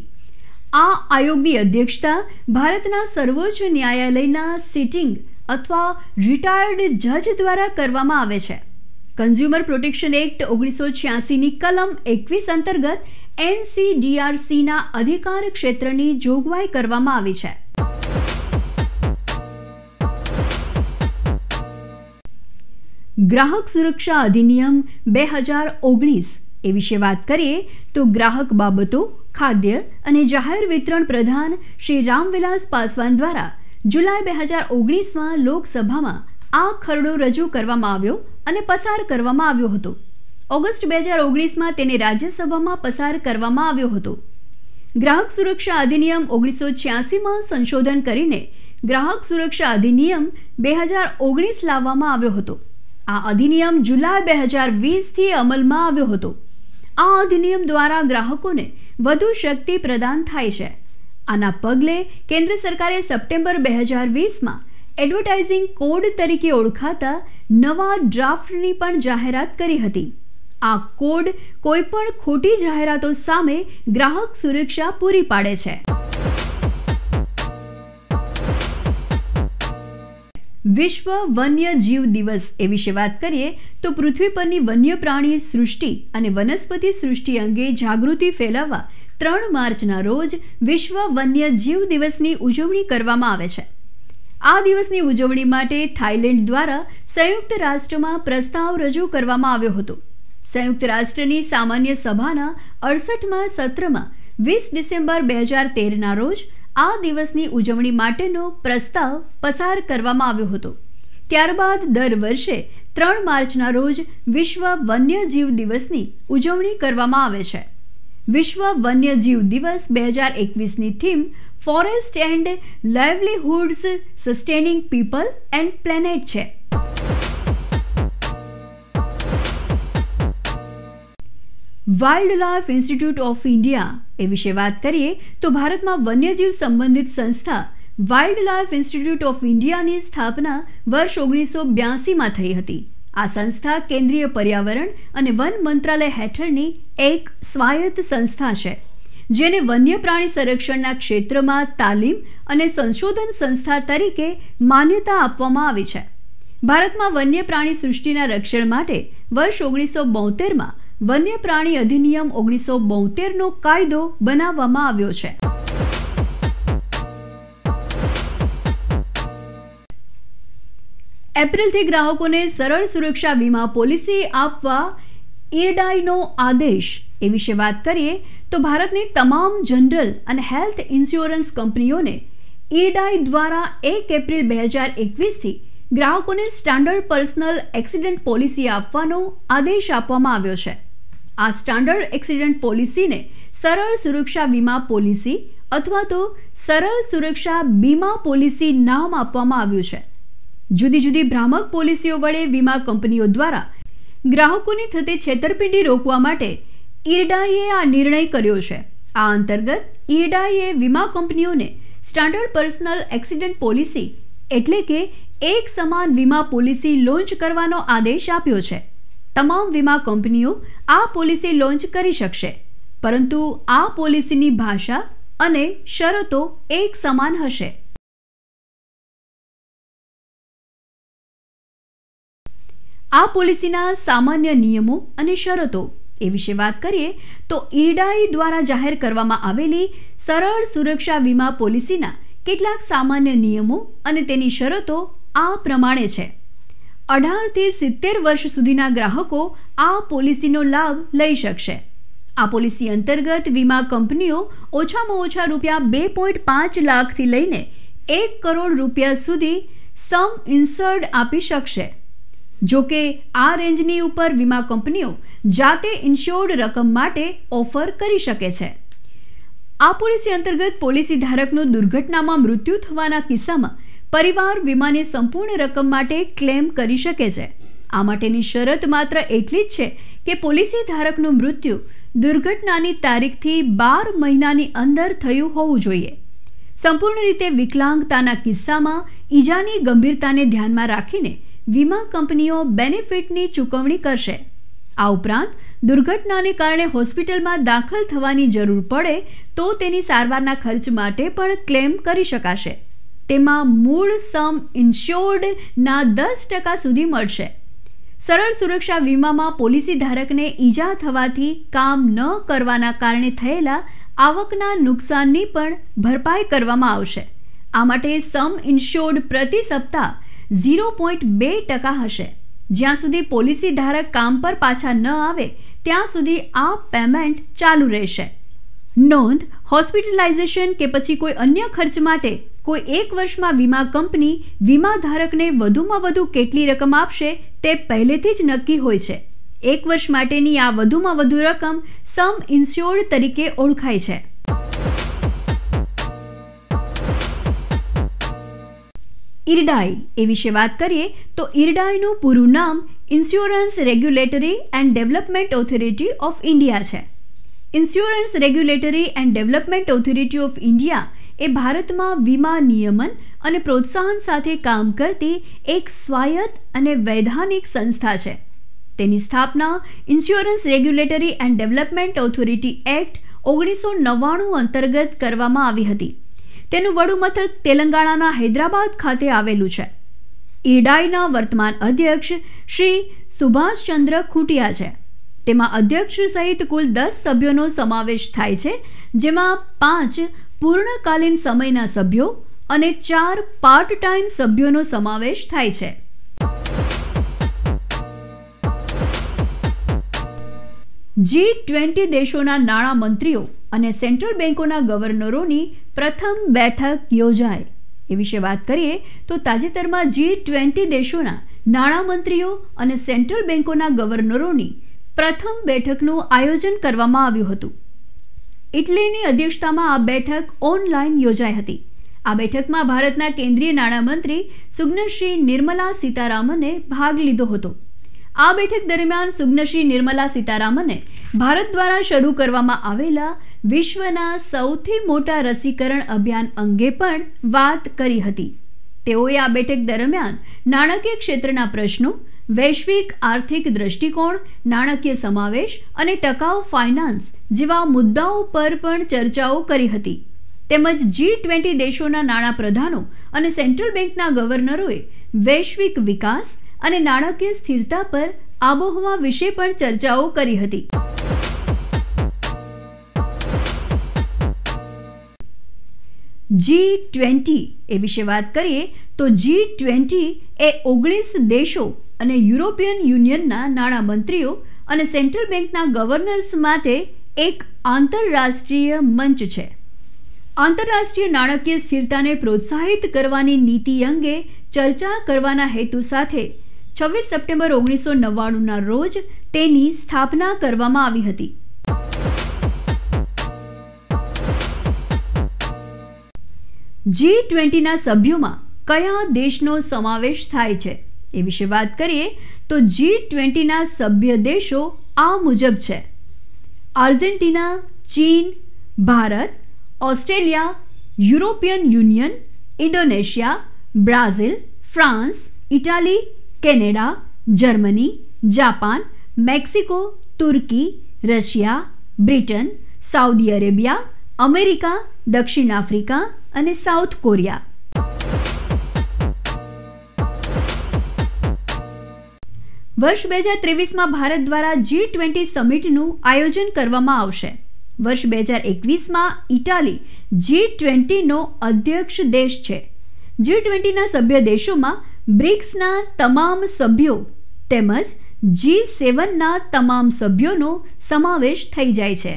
આ આયોગની અધ્યક્ષતા ભારતના સર્વોચ્ચ ન્યાયાલયના સિટિંગ અથવા રિટાયર્ડ જજ દ્વારા કરવામાં આવે છે. કન્ઝ્યુમર પ્રોટેક્શન એક્ટ 1986ની કલમ 21 અંતર્ગત NCDRCના અધિકાર ક્ષેત્રની જોગવાઈ કરવામાં આવી છે. ગ્રાહક સુરક્ષા અધિનિયમ 2019 એ વિશે વાત કરીએ તો ગ્રાહક બાબતો, ખાદ્ય અને જાહેર વિતરણ પ્રધાન શ્રી રામવિલાસ પાસવાન દ્વારા જુલાઈ 2019માં લોકસભામાં આ ખરડો રજૂ કરવામાં આવ્યો અને પસાર કરવામાં આવ્યો હતો. ઓગસ્ટ 2019માં તેને રાજ્યસભામાં પસાર કરવામાં આવ્યો હતો. ગ્રાહક સુરક્ષા અધિનિયમ 1986માં સંશોધન કરીને ગ્રાહક સુરક્ષા અધિનિયમ 2019 લાવવામાં આવ્યો હતો. આ અધિનિયમ જુલાઈ 2020થી અમલમાં આવ્યો હતો. આ અધિનિયમ દ્વારા ગ્રાહકોને વધુ શક્તિ પ્રદાન થાય છે. આના પગલે કેન્દ્ર સરકારે સપ્ટેમ્બર 2020માં એડવર્ટાઇઝિંગ કોડ તરીકે ઓળખાતા નવા ડ્રાફ્ટની પણ જાહેરાત કરી હતી. આ કોડ કોઈપણ ખોટી જાહેરાતો સામે ગ્રાહક સુરક્ષા પૂરી પાડે છે. વિશ્વ વન્ય જીવ દિવસ એ વિશે વાત કરીએ તો પૃથ્વી પરની વન્ય પ્રાણી સૃષ્ટિ અને વનસ્પતિ સૃષ્ટિ અંગે જાગૃતિ ફેલાવવા 3 માર્ચના રોજ વિશ્વ વન્ય જીવ દિવસની ઉજવણી કરવામાં આવે છે. આ દિવસની ઉજવણી માટે થાઇલેન્ડ દ્વારા સંયુક્ત રાષ્ટ્રમાં પ્રસ્તાવ રજૂ કરવામાં આવ્યો હતો. સંયુક્ત રાષ્ટ્રની સામાન્ય સભાના 68મા સત્રમાં 20 ડિસેમ્બર 2013ના રોજ આ દિવસની ઉજવણી માટેનો પ્રસ્તાવ પસાર કરવામાં આવ્યો હતો. ત્યારબાદ દર વર્ષે 3 માર્ચના રોજ વિશ્વ વન્યજીવ દિવસની ઉજવણી કરવામાં આવે છે. વિશ્વ વન્યજીવ દિવસ 2021ની theme forest and livelihoods sustaining people and planet છે. Wildlife institute of India એ વિશે વાત કરીએ તો ભારતમાં વન્યજીવ સંબંધિત સંસ્થા વાઇલ્ડ લાઇફ ઇન્સ્ટિટ્યૂટ ઓફ ઇન્ડિયાની સ્થાપના વર્ષ 1982માં થઈ હતી. આ સંસ્થા કેન્દ્રીય પર્યાવરણ અને વન મંત્રાલય હેઠળની એક સ્વાયત્ત સંસ્થા છે, જેને વન્ય પ્રાણી સંરક્ષણના ક્ષેત્રમાં તાલીમ અને સંશોધન સંસ્થા તરીકે માન્યતા આપવામાં આવી છે. ભારતમાં વન્ય પ્રાણી સૃષ્ટિના રક્ષણ માટે વર્ષ 1972માં વન્ય પ્રાણી અધિનિયમ 1972નો કાયદો બનાવવામાં આવ્યો છે. એપ્રિલથી ગ્રાહકોને સરળ સુરક્ષા વીમા પોલિસી આપવા IRDAIનો આદેશ એ વિશે વાત કરીએ તો ભારતની તમામ જનરલ અને હેલ્થ ઇન્સ્યોરન્સ કંપનીઓને IRDAI દ્વારા 1 એપ્રિલ 2021થી ગ્રાહકોને સ્ટાન્ડર્ડ પર્સનલ એક્સિડન્ટ પોલિસી આપવાનો આદેશ આપવામાં આવ્યો છે. આ સ્ટાન્ડર્ડ એક્સિડન્ટ પોલિસીને સરળ સુરક્ષા વીમા પોલિસી અથવા તો સરળ સુરક્ષા બીમા પોલિસી નામ આપવામાં આવ્યું છે. જુદી જુદી ભ્રામક પોલિસીઓ વડે વીમા કંપનીઓ દ્વારા ગ્રાહકોની થતી છેતરપિંડી રોકવા માટે IRDAIએ આ નિર્ણય કર્યો છે. આ અંતર્ગત IRDAIએ વીમા કંપનીઓને સ્ટાન્ડર્ડ પર્સનલ એક્સિડન્ટ પોલિસી એટલે કે એક સમાન વીમા પોલિસી લોન્ચ કરવાનો આદેશ આપ્યો છે. તમામ વીમા કંપનીઓ આ પોલિસી લોન્ચ કરી શકશે, પરંતુ આ પોલિસીની ભાષા અને શરતો એક સમાન હશે. આ પોલિસીના સામાન્ય નિયમો અને શરતો એ વિશે વાત કરીએ તો IRDAI દ્વારા જાહેર કરવામાં આવેલી સરળ સુરક્ષા વીમા પોલિસીના કેટલાક સામાન્ય નિયમો અને તેની શરતો આ પ્રમાણે છે. 18 થી 70 વર્ષ સુધીના ગ્રાહકો આ પોલિસીનો લાભ લઈ શકશે. આ પોલિસી અંતર્ગત વીમા કંપનીઓ ઓછામાં ઓછા ₹2.5 લાખથી લઈને 1 કરોડ રૂપિયા સુધી સમ ઇન્સર્ડ આપી શકશે. જો કે આ રેન્જની ઉપર વીમા કંપનીઓ જાતે ઇન્શ્યોર્ડ રકમ માટે ઓફર કરી શકે છે. આ પોલિસી અંતર્ગત પોલિસી ધારકનું દુર્ઘટનામાં મૃત્યુ થવાના કિસ્સામાં પરિવાર વીમાની સંપૂર્ણ રકમ માટે ક્લેમ કરી શકે છે. આ માટેની શરત માત્ર એટલી જ છે કે પોલિસી ધારકનું મૃત્યુ દુર્ઘટનાની તારીખથી 12 મહિનાની અંદર થયું હોવું જોઈએ. સંપૂર્ણ રીતે વિકલાંગતાના કિસ્સામાં ઈજાની ગંભીરતાને ધ્યાનમાં રાખીને વીમા કંપનીઓ બેનિફિટની ચૂકવણી કરશે. આ ઉપરાંત દુર્ઘટનાને કારણે હોસ્પિટલમાં દાખલ થવાની જરૂર પડે તો તેની સારવારના ખર્ચ માટે પણ ક્લેમ કરી શકાશે. તેમાં મૂળ સમ ઇન્શ્યોર્ડના 10% સુધી મળશે. સરળ સુરક્ષા વીમામાં પોલિસી ધારકને ઈજા થવાથી કામ ન કરવાના કારણે થયેલા આવકના નુકસાનની પણ ભરપાઈ કરવામાં આવશે. આ માટે સમ ઇન્શ્યોર્ડ પ્રતિ સપ્તાહ 0.2% હશે. જ્યાં સુધી પોલિસી ધારક કામ પર પાછા ન આવે ત્યાં સુધી આ પેમેન્ટ ચાલુ રહેશે. નોંધ: હોસ્પિટલાઇઝેશન કે પછી કોઈ અન્ય ખર્ચ માટે કોઈ 1 વર્ષમાં વીમા કંપની વીમા ધારકને વધુમાં વધુ કેટલી રકમ આપશે તે પહેલેથી જ નક્કી હોય છે. 1 વર્ષ માટેની આ વધુમાં વધુ રકમ સમ ઇન્શ્યોર્ડ તરીકે ઓળખાય છે. IRDAI એ વિશે વાત કરીએ તો IRDAIનું પૂરું નામ insurance regulatory and development authority of India છે. Insurance regulatory and development authority of India એ ભારતમાં વીમા નિયમન અને પ્રોત્સાહન સાથે કામ કરતી એક સ્વાયત્ત અને વૈધાનિક સંસ્થા છે. તેની સ્થાપના insurance regulatory and development authority act 1999 અંતર્ગત કરવામાં આવી હતી. તેનું વડું મથક તેલંગાણાના હૈદરાબાદ ખાતે આવેલું છે. IRDAIના વર્તમાન અધ્યક્ષ શ્રી સુભાષચંદ્ર ખૂટિયા છે. તેમાં અધ્યક્ષ સહિત કુલ 10 સભ્યોનો સમાવેશ થાય છે, જેમાં 5 પૂર્ણકાલીન સમયના સભ્યો અને 4 પાર્ટ ટાઈમ સભ્યોનો સમાવેશ થાય છે. G20 દેશોના નાણાં મંત્રીઓ અને સેન્ટ્રલ બેન્કોના ગવર્નરોની પ્રથમ બેઠક યોજાય એ વિશે વાત કરીએ તો તાજેતરમાં G20 દેશોના નાણાં મંત્રીઓ અને સેન્ટ્રલ બેન્કોના ગવર્નરોની પ્રથમ બેઠકનું આયોજન કરવામાં આવ્યું હતું. ઇટલીની અધ્યક્ષતામાં આ બેઠક ઓનલાઈન યોજાઈ હતી. આ બેઠકમાં ભારતના કેન્દ્રીય નાણામંત્રી સુજ્ઞશ્રી નિર્મલા સીતારામને ભાગ લીધો હતો. આ બેઠક દરમિયાન સુજ્ઞશ્રી નિર્મલા સીતારામને ભારત દ્વારા શરૂ કરવામાં આવેલા વિશ્વના સૌથી મોટા રસીકરણ અભિયાન અંગે પણ વાત કરી હતી. તેઓએ આ બેઠક દરમિયાન નાણાકીય ક્ષેત્રના પ્રશ્નો, વૈશ્વિક આર્થિક દૃષ્ટિકોણ, નાણાકીય સમાવેશ અને ટકાઉ ફાઇનાન્સ જેવા મુદ્દાઓ પર પણ ચર્ચાઓ કરી હતી. તેમજ G20 દેશોના નાણાં પ્રધાનો અને સેન્ટ્રલ બેન્કના ગવર્નરોએ વૈશ્વિક વિકાસ અને નાણાકીય સ્થિરતા પર આબોહવા વિશે પણ ચર્ચાઓ કરી હતી. G20 એ વિશે વાત કરીએ તો G20 એ 19 દેશો અને યુરોપિયન યુનિયનના નાણાં મંત્રીઓ અને સેન્ટ્રલ બેન્કના ગવર્નર્સ માટે એક આંતરરાષ્ટ્રીય મંચ છે. આંતરરાષ્ટ્રીય નાણાકીય સ્થિરતાને પ્રોત્સાહિત કરવાની નીતિ અંગે ચર્ચા કરવાના હેતુ સાથે 26 સપ્ટેમ્બર 1999ના રોજ તેની સ્થાપના કરવામાં આવી હતી. G20ના સભ્યોમાં કયા દેશનો સમાવેશ થાય છે એ વિશે વાત કરીએ તો G20ના સભ્ય દેશો આ મુજબ છે: આર્જેન્ટિના, ચીન, Bharat, Australia, European Union, Indonesia, Brazil, France, Italy, Canada, Germany, Japan, Mexico, Turkey, Russia, Britain, Saudi Arabia, America, દક્ષિણ આફ્રિકા અને સાઉથ કોરિયા. વર્ષ 2023માં ભારત દ્વારા G20 સમિટનું આયોજન કરવામાં આવશે. વર્ષ 2021માં ઇટાલી G20નો અધ્યક્ષ દેશ છે. G20ના સભ્ય દેશોમાં બ્રિક્સના તમામ સભ્યો તેમજ G7ના તમામ સભ્યોનો સમાવેશ થઈ જાય છે.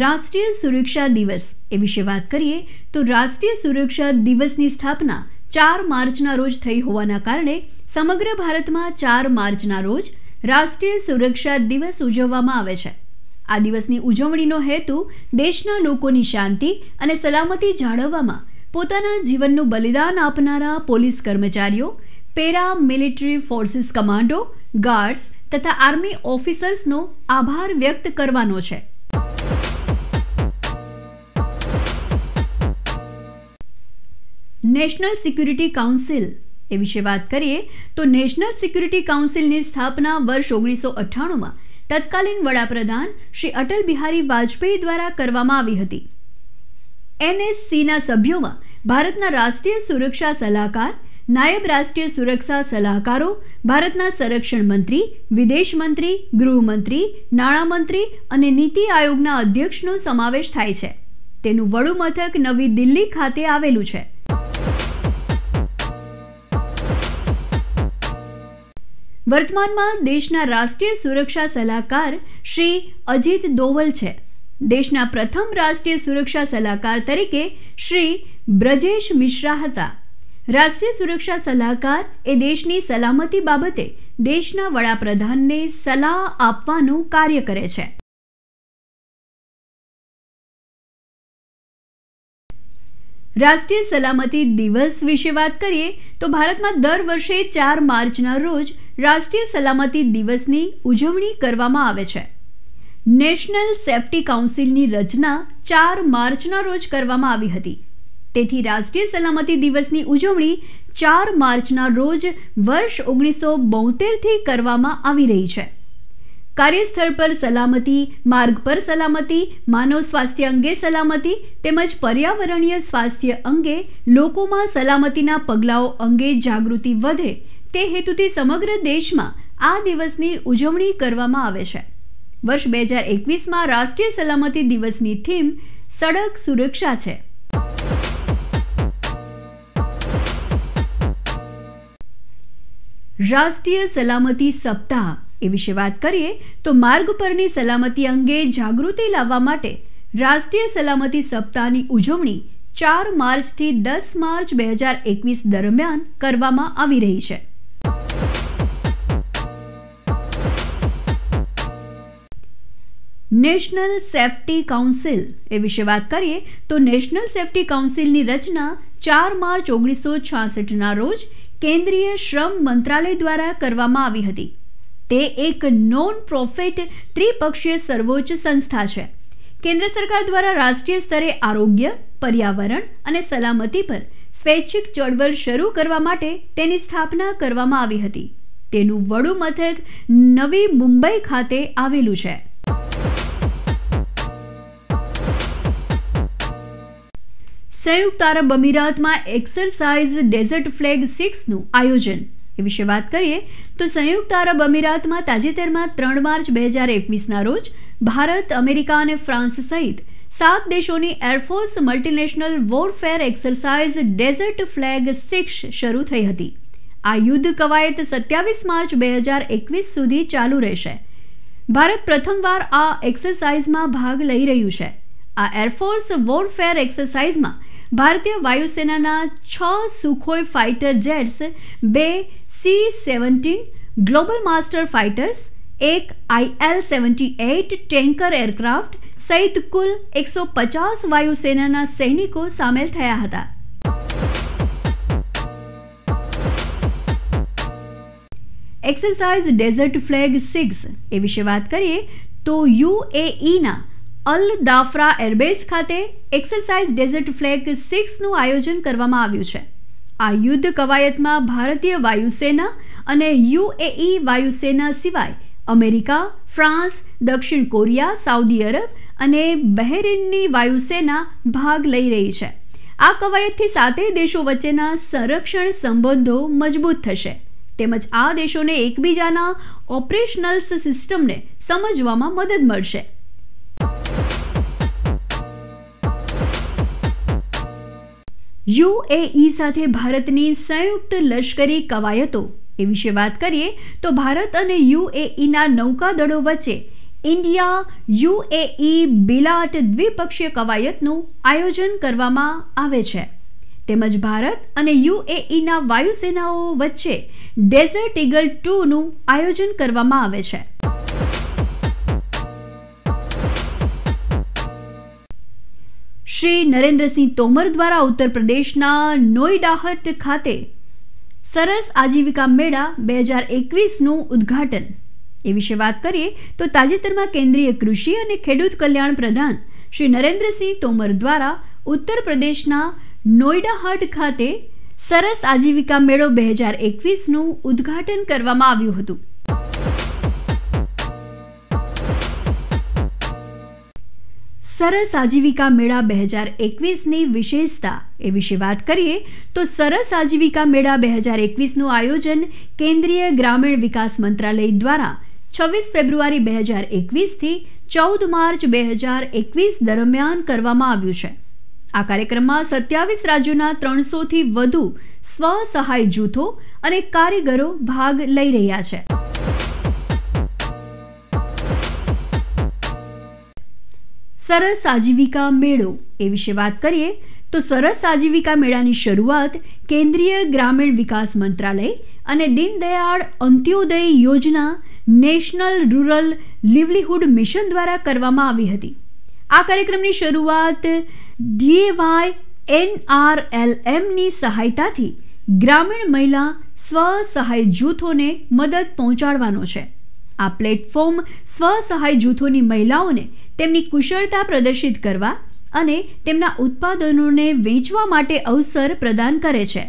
રાષ્ટ્રીય સુરક્ષા દિવસ એ વિશે વાત કરીએ તો રાષ્ટ્રીય સુરક્ષા દિવસની સ્થાપના 4 માર્ચના રોજ થઈ હોવાના કારણે સમગ્ર ભારતમાં 4 માર્ચના રોજ રાષ્ટ્રીય સુરક્ષા દિવસ ઉજવવામાં આવે છે. આ દિવસની ઉજવણીનો હેતુ દેશના લોકોની શાંતિ અને સલામતી જાળવવામાં પોતાના જીવનનું બલિદાન આપનારા પોલીસ કર્મચારીઓ, para military forces commando, guards તથા આર્મી ઓફિસર્સનો આભાર વ્યક્ત કરવાનો છે. નેશનલ સિક્યુરિટી કાઉન્સિલ એ વિશે વાત કરીએ તો નેશનલ સિક્યુરિટી કાઉન્સિલની સ્થાપના વર્ષ 1998માં તત્કાલીન વડાપ્રધાન શ્રી અટલ બિહારી વાજપેયી દ્વારા કરવામાં આવી હતી. NSCના સભ્યોમાં ભારતના રાષ્ટ્રીય સુરક્ષા સલાહકાર, નાયબ રાષ્ટ્રીય સુરક્ષા સલાહકારો, ભારતના સંરક્ષણ મંત્રી, વિદેશ મંત્રી, ગૃહમંત્રી, નાણામંત્રી અને નીતિ આયોગના અધ્યક્ષનો સમાવેશ થાય છે. તેનું વડું મથક નવી દિલ્હી ખાતે આવેલું છે. વર્તમાનમાં દેશના રાષ્ટ્રીય સુરક્ષા સલાહકાર શ્રી અજીત દોવલ છે. દેશના પ્રથમ રાષ્ટ્રીય સુરક્ષા સલાહકાર તરીકે શ્રી બ્રજેશ મિશ્રા હતા. રાષ્ટ્રીય સુરક્ષા સલાહકાર એ દેશની સલામતી બાબતે દેશના વડાપ્રધાનને સલાહ આપવાનું કાર્ય કરે છે. રાષ્ટ્રીય સલામતી દિવસ વિશે વાત કરીએ તો ભારતમાં દર વર્ષે 4 માર્ચના રોજ રાષ્ટ્રીય સલામતી દિવસની ઉજવણી કરવામાં આવે છે. નેશનલ સેફ્ટી કાઉન્સિલની રચના 4 માર્ચના રોજ કરવામાં આવી હતી. તેથી રાષ્ટ્રીય સલામતી દિવસની ઉજવણી 4 માર્ચના રોજ વર્ષ 1972થી કરવામાં આવી રહી છે. કાર્યસ્થળ પર સલામતી, માર્ગ પર સલામતી, માનવ સ્વાસ્થ્ય અંગે સલામતી તેમજ પર્યાવરણીય સ્વાસ્થ્ય અંગે લોકોમાં સલામતીના પગલાઓ અંગે જાગૃતિ વધે તે હેતુથી સમગ્ર દેશમાં આ દિવસની ઉજવણી કરવામાં આવે છે. વર્ષ 2021માં રાષ્ટ્રીય સલામતી દિવસની થીમ સડક સુરક્ષા છે. રાષ્ટ્રીય સલામતી સપ્તાહ એ વિશે વાત કરીએ તો માર્ગ પરની સલામતી અંગે જાગૃતિ લાવવા માટે રાષ્ટ્રીય સલામતી સપ્તાહની ઉજવણી 4 માર્ચથી 10 માર્ચ 2021 દરમિયાન કરવામાં આવી રહી છે. નેશનલ સેફ્ટી કાઉન્સિલ એ વિશે વાત કરીએ તો નેશનલ સેફ્ટી કાઉન્સિલની રચના 4 માર્ચ 1966ના રોજ કેન્દ્રીય શ્રમ મંત્રાલય દ્વારા કરવામાં આવી હતી. તે એક નોન પ્રોફિટ ત્રિપક્ષીય સર્વોચ્ચ સંસ્થા છે. કેન્દ્ર સરકાર દ્વારા રાષ્ટ્રીય સ્તરે આરોગ્ય, પર્યાવરણ અને સલામતી પર સ્વૈચ્છિક ચળવળ શરૂ કરવા માટે તેની સ્થાપના કરવામાં આવી હતી. તેનું વડું મથક નવી મુંબઈ ખાતે આવેલું છે. સંયુક્ત આરબ અમીરાતમાં એક્સરસાઇઝ ડેઝર્ટ ફ્લેગ 6નું આયોજન એ વિશે વાત કરીએ તો સંયુક્ત આરબ અમીરાતમાં તાજેતરમાં 3 માર્ચ 2021ના રોજ ભારત, અમેરિકા અને ફ્રાન્સ સહિત 7 દેશોની air force multinational warfare exercise desert flag 6 શરૂ થઈ હતી. આ યુદ્ધ કવાયત 27 માર્ચ 2021 સુધી ચાલુ રહેશે. ભારત પ્રથમવાર આ એક્સરસાઇઝમાં ભાગ લઈ રહ્યું છે. આ એરફોર્સ વોરફેર એક્સરસાઇઝમાં ભારતીય વાયુસેનાના 6 Sukhoi fighter jets, 2 C-17 global master fighters, 1 IL-78 tanker aircraft સહિત કુલ 150 વાયુસેનાના સૈનિકો સામેલ થયા હતા. એક્સરસાઇઝ ડેઝર્ટ ફ્લેગ 6 એ વિશે વાત કરીએ તો UAEના અલ દાફરા એરબેઝ ખાતે એક્સરસાઇઝ ડેઝર્ટ ફ્લેગ 6નું આયોજન કરવામાં આવ્યું છે. આ યુદ્ધ કવાયતમાં ભારતીય વાયુસેના અને UAE વાયુસેના સિવાય અમેરિકા, ફ્રાન્સ, દક્ષિણ કોરિયા, સાઉદી અરબ અને બહેરીનની વાયુસેના ભાગ લઈ રહી છે. આ કવાયતથી 7 દેશો વચ્ચેના સંરક્ષણ સંબંધો મજબૂત થશે તેમજ આ દેશોને એકબીજાના ઓપરેશનલ સિસ્ટમને સમજવામાં મદદ મળશે. UAE સાથે ભારતની સંયુક્ત લશ્કરી કવાયતો એ વિશે વાત કરીએ તો ભારત અને UAEના નૌકાદળો વચ્ચે ઇન્ડિયા UAE બિલાટ દ્વિપક્ષીય કવાયતનું આયોજન કરવામાં આવે છે તેમજ ભારત અને UAEના વાયુસેનાઓ વચ્ચે ડેઝર્ટ ઈગલ 2નું આયોજન કરવામાં આવે છે. શ્રી નરેન્દ્રસિંહ તોમર દ્વારા ઉત્તર પ્રદેશના નોઈડાહટ ખાતે સરસ આજીવિકા મેળા 2021નું ઉદ્ઘાટન એ વિશે વાત કરીએ તો તાજેતરમાં કેન્દ્રીય કૃષિ અને ખેડૂત કલ્યાણ પ્રધાન શ્રી નરેન્દ્રસિંહ તોમર દ્વારા ઉત્તર પ્રદેશના નોઈડાહટ ખાતે સરસ આજીવિકા મેળો 2021નું ઉદ્ઘાટન કરવામાં આવ્યું હતું. સરસ આજીવિકા મેળા 2021ની વિશેષતા એ વિશે વાત કરીએ તો સરસ આજીવિકા મેળા 2021નું આયોજન કેન્દ્રીય ગ્રામીણ વિકાસ મંત્રાલય દ્વારા 26 ફેબ્રુઆરી 2021થી 14 માર્ચ 2021 દરમિયાન કરવામાં આવ્યું છે. આ કાર્યક્રમમાં 27 રાજ્યોના 300થી વધુ સ્વ-સહાય જૂથો અને કારીગરો ભાગ લઈ રહ્યા છે. સરસ આજીવિકા મેળો એ વિશે વાત કરીએ તો સરસ આજીવિકા મેળાની શરૂઆત કેન્દ્રીય ગ્રામીણ વિકાસ મંત્રાલય અને દીનદયાળ અંત્યોદય યોજના નેશનલ રૂરલ લીવલીહુડ મિશન દ્વારા કરવામાં આવી હતી. આ કાર્યક્રમની શરૂઆત DAY NRLMની સહાયતાથી ગ્રામીણ મહિલા સ્વ-સહાય જૂથોને મદદ પહોંચાડવાનો છે. આ પ્લેટફોર્મ સ્વ-સહાય જૂથોની મહિલાઓને તેમની કુશળતા પ્રદર્શિત કરવા અને તેમના ઉત્પાદનોને વેચવા માટે અવસર પ્રદાન કરે છે.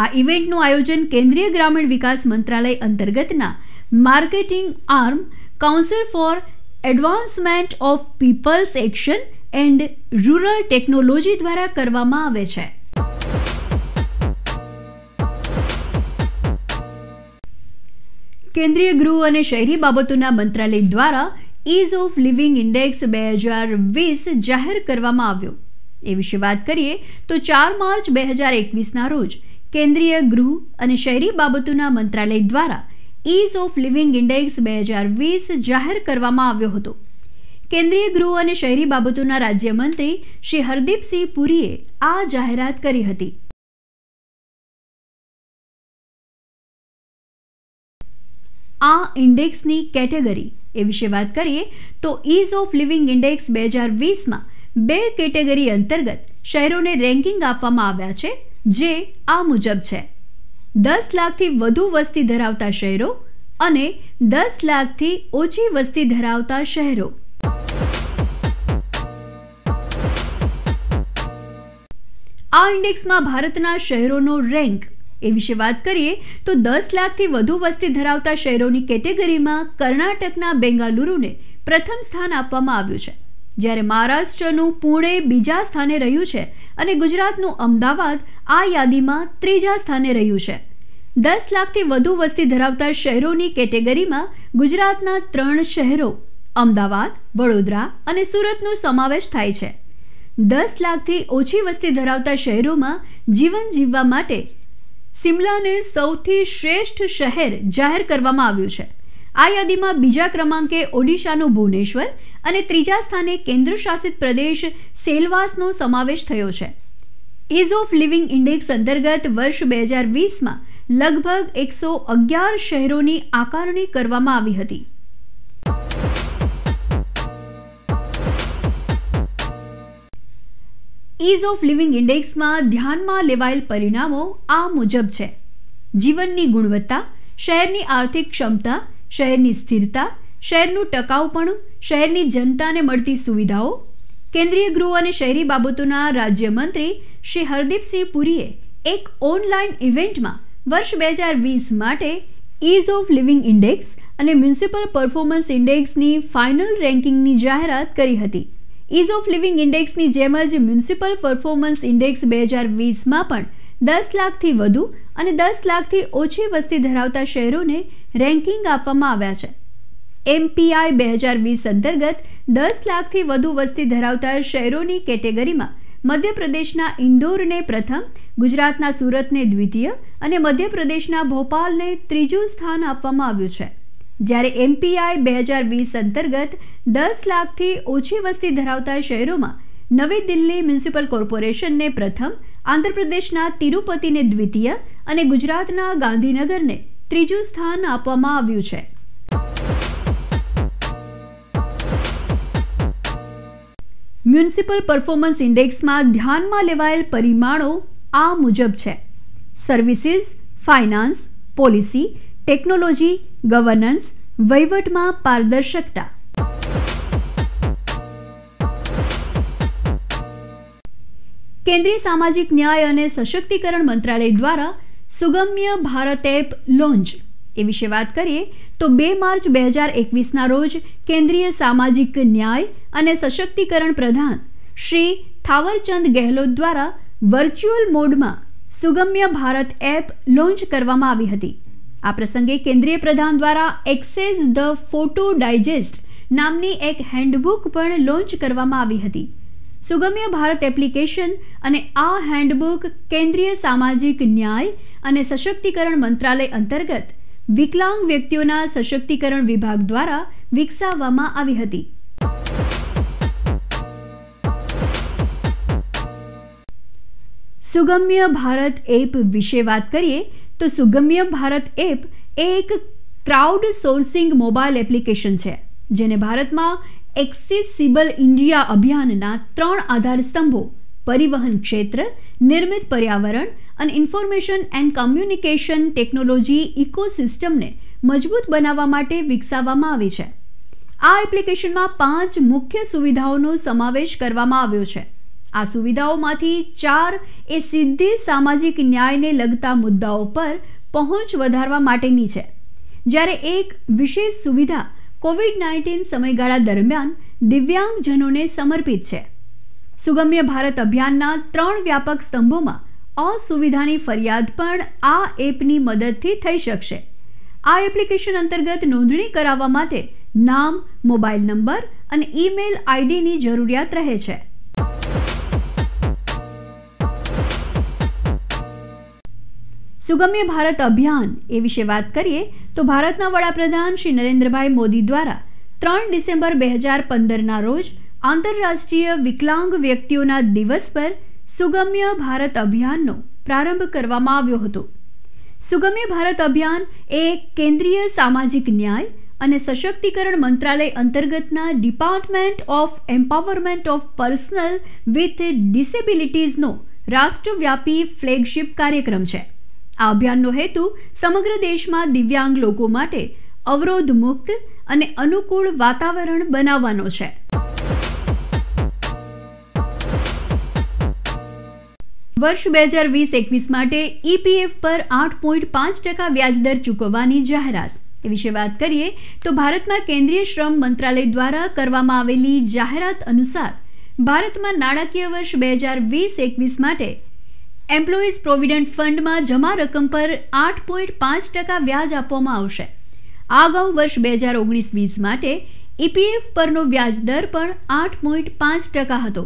આ ઇવેન્ટનું આયોજન કેન્દ્રીય ગ્રામીણ વિકાસ મંત્રાલય અંતર્ગતના marketing arm council for advancement of people's action and rural technology દ્વારા કરવામાં આવે છે. કેન્દ્રીય ગૃહ અને શહેરી બાબતોના મંત્રાલય દ્વારા ઇઝ ઓફ લિવિંગ ઇન્ડેક્સ 2020 જાહેર કરવામાં આવ્યો. એ વિશે વાત કરીએ તો 4 માર્ચ 2021ના રોજ કેન્દ્રીય ગૃહ અને શહેરી બાબતોના મંત્રાલય દ્વારા ઇઝ ઓફ લિવિંગ ઇન્ડેક્સ 2020 જાહેર કરવામાં આવ્યો હતો. કેન્દ્રીય ગૃહ અને શહેરી બાબતોના રાજ્યમંત્રી શ્રી હરદીપસિંહ પુરીએ આ જાહેરાત કરી હતી. આ ઇન્ડેક્સની કેટેગરી એ વિશે વાત કરીએ તો ઇઝ ઓફ લિવિંગ ઇન્ડેક્સ 2020માં 2 કેટેગરી અંતર્ગત શહેરોને રેન્કિંગ આપવામાં આવ્યા છે, જે આ મુજબ છે: 10 લાખથી વધુ વસ્તી ધરાવતા શહેરો અને 10 લાખથી ઓછી વસ્તી ધરાવતા શહેરો. આ ઇન્ડેક્સમાં ભારતના શહેરોનો રેન્ક એ વિશે વાત કરીએ તો 10 લાખથી વધુ વસ્તી ધરાવતા શહેરોની કેટેગરીમાં કર્ણાટકના બેંગાલુરુને પ્રથમ સ્થાન આપવામાં આવ્યું છે, જ્યારે મહારાષ્ટ્રનું પુણે બીજા સ્થાને રહ્યું છે અને ગુજરાતનું અમદાવાદ આ યાદીમાં ત્રીજા સ્થાને રહ્યું છે. 10 લાખથી વધુ વસ્તી ધરાવતા શહેરોની કેટેગરીમાં ગુજરાતના 3 શહેરો અમદાવાદ, વડોદરા અને સુરતનો સમાવેશ થાય છે. 10 લાખથી ઓછી વસ્તી ધરાવતા શહેરોમાં જીવન જીવવા માટે સિમલાને સૌથી શ્રેષ્ઠ શહેર જાહેર કરવામાં આવ્યું છે. આ યાદીમાં બીજા ક્રમાંકે ઓડિશાનું ભુવનેશ્વર અને ત્રીજા સ્થાને કેન્દ્ર શાસિત પ્રદેશ સેલવાસનો સમાવેશ થયો છે. ઇઝ ઓફ લિવિંગ ઇન્ડેક્સ અંતર્ગત વર્ષ 2020માં લગભગ 111 શહેરોની આકારણી કરવામાં આવી હતી. ઇઝ ઓફ લિવિંગ ઇન્ડેક્સમાં ધ્યાનમાં લેવાયેલ પરિણામો આ મુજબ છે: જીવનની ગુણવત્તા, શહેરની આર્થિક ક્ષમતા, શહેરની સ્થિરતા, શહેરનું ટકાઉપણું, શહેરની જનતાને મળતી સુવિધાઓ. કેન્દ્રીય ગૃહ અને શહેરી બાબતોના રાજ્યમંત્રી શ્રી હરદીપસિંહ પુરીએ એક ઓનલાઈન ઇવેન્ટમાં વર્ષ 2020 માટે ઇઝ ઓફ લિવિંગ ઇન્ડેક્સ અને મ્યુનિસિપલ પરફોર્મન્સ ઇન્ડેક્સની ફાઇનલ રેન્કિંગની જાહેરાત કરી હતી. ઇઝ ઓફ લિવિંગ ઇન્ડેક્સની જેમ જ મ્યુનિસિપલ પરફોર્મન્સ ઇન્ડેક્સ 2020માં પણ 10 લાખથી વધુ અને 10 લાખથી ઓછી વસ્તી ધરાવતા શહેરોને રેન્કિંગ આપવામાં આવ્યા છે. MPI 2020 અંતર્ગત 10 લાખથી વધુ વસ્તી ધરાવતા શહેરોની કેટેગરીમાં મધ્યપ્રદેશના ઇન્દોરને પ્રથમ, ગુજરાતના સુરતને દ્વિતીય અને મધ્યપ્રદેશના ભોપાલને ત્રીજું સ્થાન આપવામાં આવ્યું છે. જ્યારે MPI 2020 અંતર્ગત 10 લાખથી ઓછી વસ્તી ધરાવતા શહેરોમાં નવી દિલ્હી મ્યુનિસિપલ કોર્પોરેશનને પ્રથમ, આંધ્રપ્રદેશના તિરુપતિને દ્વિતીય અને ગુજરાતના ગાંધીનગરને ત્રીજું સ્થાન આપવામાં આવ્યું છે. મ્યુનિસિપલ પરફોર્મન્સ ઇન્ડેક્સમાં ધ્યાનમાં લેવાયેલ પરિમાણો આ મુજબ છે: services, finance, policy, technology, governance, વહીવટમાં પારદર્શકતા. કેન્દ્રીય સામાજિક ન્યાય અને સશક્તિકરણ મંત્રાલય દ્વારા સુગમ્ય ભારત એપ લોન્ચ એ વિશે વાત કરીએ તો 2 માર્ચ 2021ના રોજ કેન્દ્રીય સામાજિક ન્યાય અને સશક્તિકરણ પ્રધાન શ્રી થાવરચંદ ગેહલોત દ્વારા વર્ચ્યુઅલ મોડમાં સુગમ્ય ભારત એપ લોન્ચ કરવામાં આવી હતી. આ પ્રસંગે કેન્દ્રીય પ્રધાન દ્વારા એક્સેસ ધ ફોટો ડાયજેસ્ટ નામની એક હેન્ડબુક પણ લોન્ચ કરવામાં આવી હતી. સુગમ્ય ભારત એપ્લિકેશન અને આ હેન્ડબુક કેન્દ્રીય સામાજિક ન્યાય અને સશક્તિકરણ મંત્રાલય અંતર્ગત વિકલાંગ વ્યક્તિઓના સશક્તિકરણ વિભાગ દ્વારા વિકસાવવામાં આવી હતી. સુગમ્ય ભારત એપ વિશે વાત કરીએ તો સુગમ્ય ભારત એપ એક ક્રાઉડ સોર્સિંગ મોબાઈલ એપ્લિકેશન છે, જેને ભારતમાં એક્સેસિબલ ઇન્ડિયા અભિયાનના 3 આધાર સ્તંભો પરિવહન ક્ષેત્ર, નિર્મિત પર્યાવરણ અને ઇન્ફોર્મેશન એન્ડ કમ્યુનિકેશન ટેકનોલોજી ઇકોસિસ્ટમને મજબૂત બનાવવા માટે વિકસાવવામાં આવી છે. આ એપ્લિકેશનમાં 5 મુખ્ય સુવિધાઓનો સમાવેશ કરવામાં આવ્યો છે. આ સુવિધાઓમાંથી 4 એ સીધી સામાજિક ન્યાયને લગતા મુદ્દાઓ પર પહોંચ વધારવા માટેની છે, જ્યારે એક વિશેષ સુવિધા કોવિડ-19 સમયગાળા દરમિયાન દિવ્યાંગજનોને સમર્પિત છે. સુગમ્ય ભારત અભિયાનના 3 વ્યાપક સ્તંભોમાં અસુવિધાની ફરિયાદ પણ આ એપની મદદથી થઈ શકશે. આ એપ્લિકેશન અંતર્ગત નોંધણી કરાવવા માટે નામ, મોબાઈલ નંબર અને ઈમેલ આઈડીની જરૂરિયાત રહે છે. સુગમ્ય ભારત અભિયાન એ વિશે વાત કરીએ તો ભારતના વડાપ્રધાન શ્રી નરેન્દ્રભાઈ મોદી દ્વારા 3 ડિસેમ્બર 2015ના રોજ આંતરરાષ્ટ્રીય વિકલાંગ વ્યક્તિઓના દિવસ પર સુગમ્ય ભારત અભિયાનનો પ્રારંભ કરવામાં આવ્યો હતો. સુગમ્ય ભારત અભિયાન એ કેન્દ્રીય સામાજિક ન્યાય અને સશક્તિકરણ મંત્રાલય અંતર્ગતના department of empowerment of persons with ડિસેબિલિટીઝનો રાષ્ટ્રવ્યાપી ફ્લેગશિપ કાર્યક્રમ છે. આ અભિયાનનો હેતુ સમગ્ર દેશમાં દિવ્યાંગ લોકો માટે અવરોધ મુક્ત અને અનુકૂળ વાતાવરણ બનાવવાનો છે. વર્ષ 2020-21 માટે ઈપીએફ પર 8.5% વ્યાજદર ચૂકવવાની જાહેરાત એ વિશે વાત કરીએ તો ભારતમાં કેન્દ્રીય શ્રમ મંત્રાલય દ્વારા કરવામાં આવેલી જાહેરાત અનુસાર ભારતમાં નાણાકીય વર્ષ 2020-21 માટે એમ્પ્લોઈઝ પ્રોવિડન્ટ ફંડમાં જમા રકમ પર 8.5% વ્યાજ આપવામાં આવશે. આ અગાઉ વર્ષ 2019-20 માટે ઈપીએફ પરનો વ્યાજ દર પણ 8.5% હતો.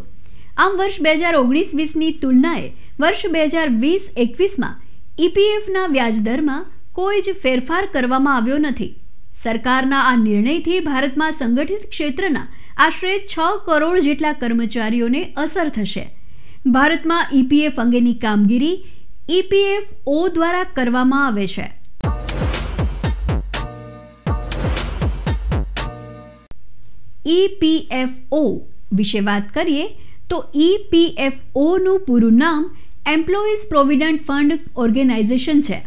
આમ વર્ષ 2019-20ની તુલનાએ વર્ષ 2020-21માં ઈપીએફના વ્યાજદરમાં કોઈ જ ફેરફાર કરવામાં આવ્યો નથી. સરકારના આ નિર્ણયથી ભારતમાં સંગઠિત ક્ષેત્રના આશરે 6 કરોડ જેટલા કર્મચારીઓને અસર થશે. ભારતમાં ઈપીએફ અંગેની કામગીરી ઈપીએફઓ દ્વારા કરવામાં આવે છે. ઈપીએફઓ વિશે વાત કરીએ તો ઈપીએફઓનું પૂરું નામ એમ્પ્લોઈઝ પ્રોવિડન્ટ ફંડ ઓર્ગેનાઇઝેશન છે.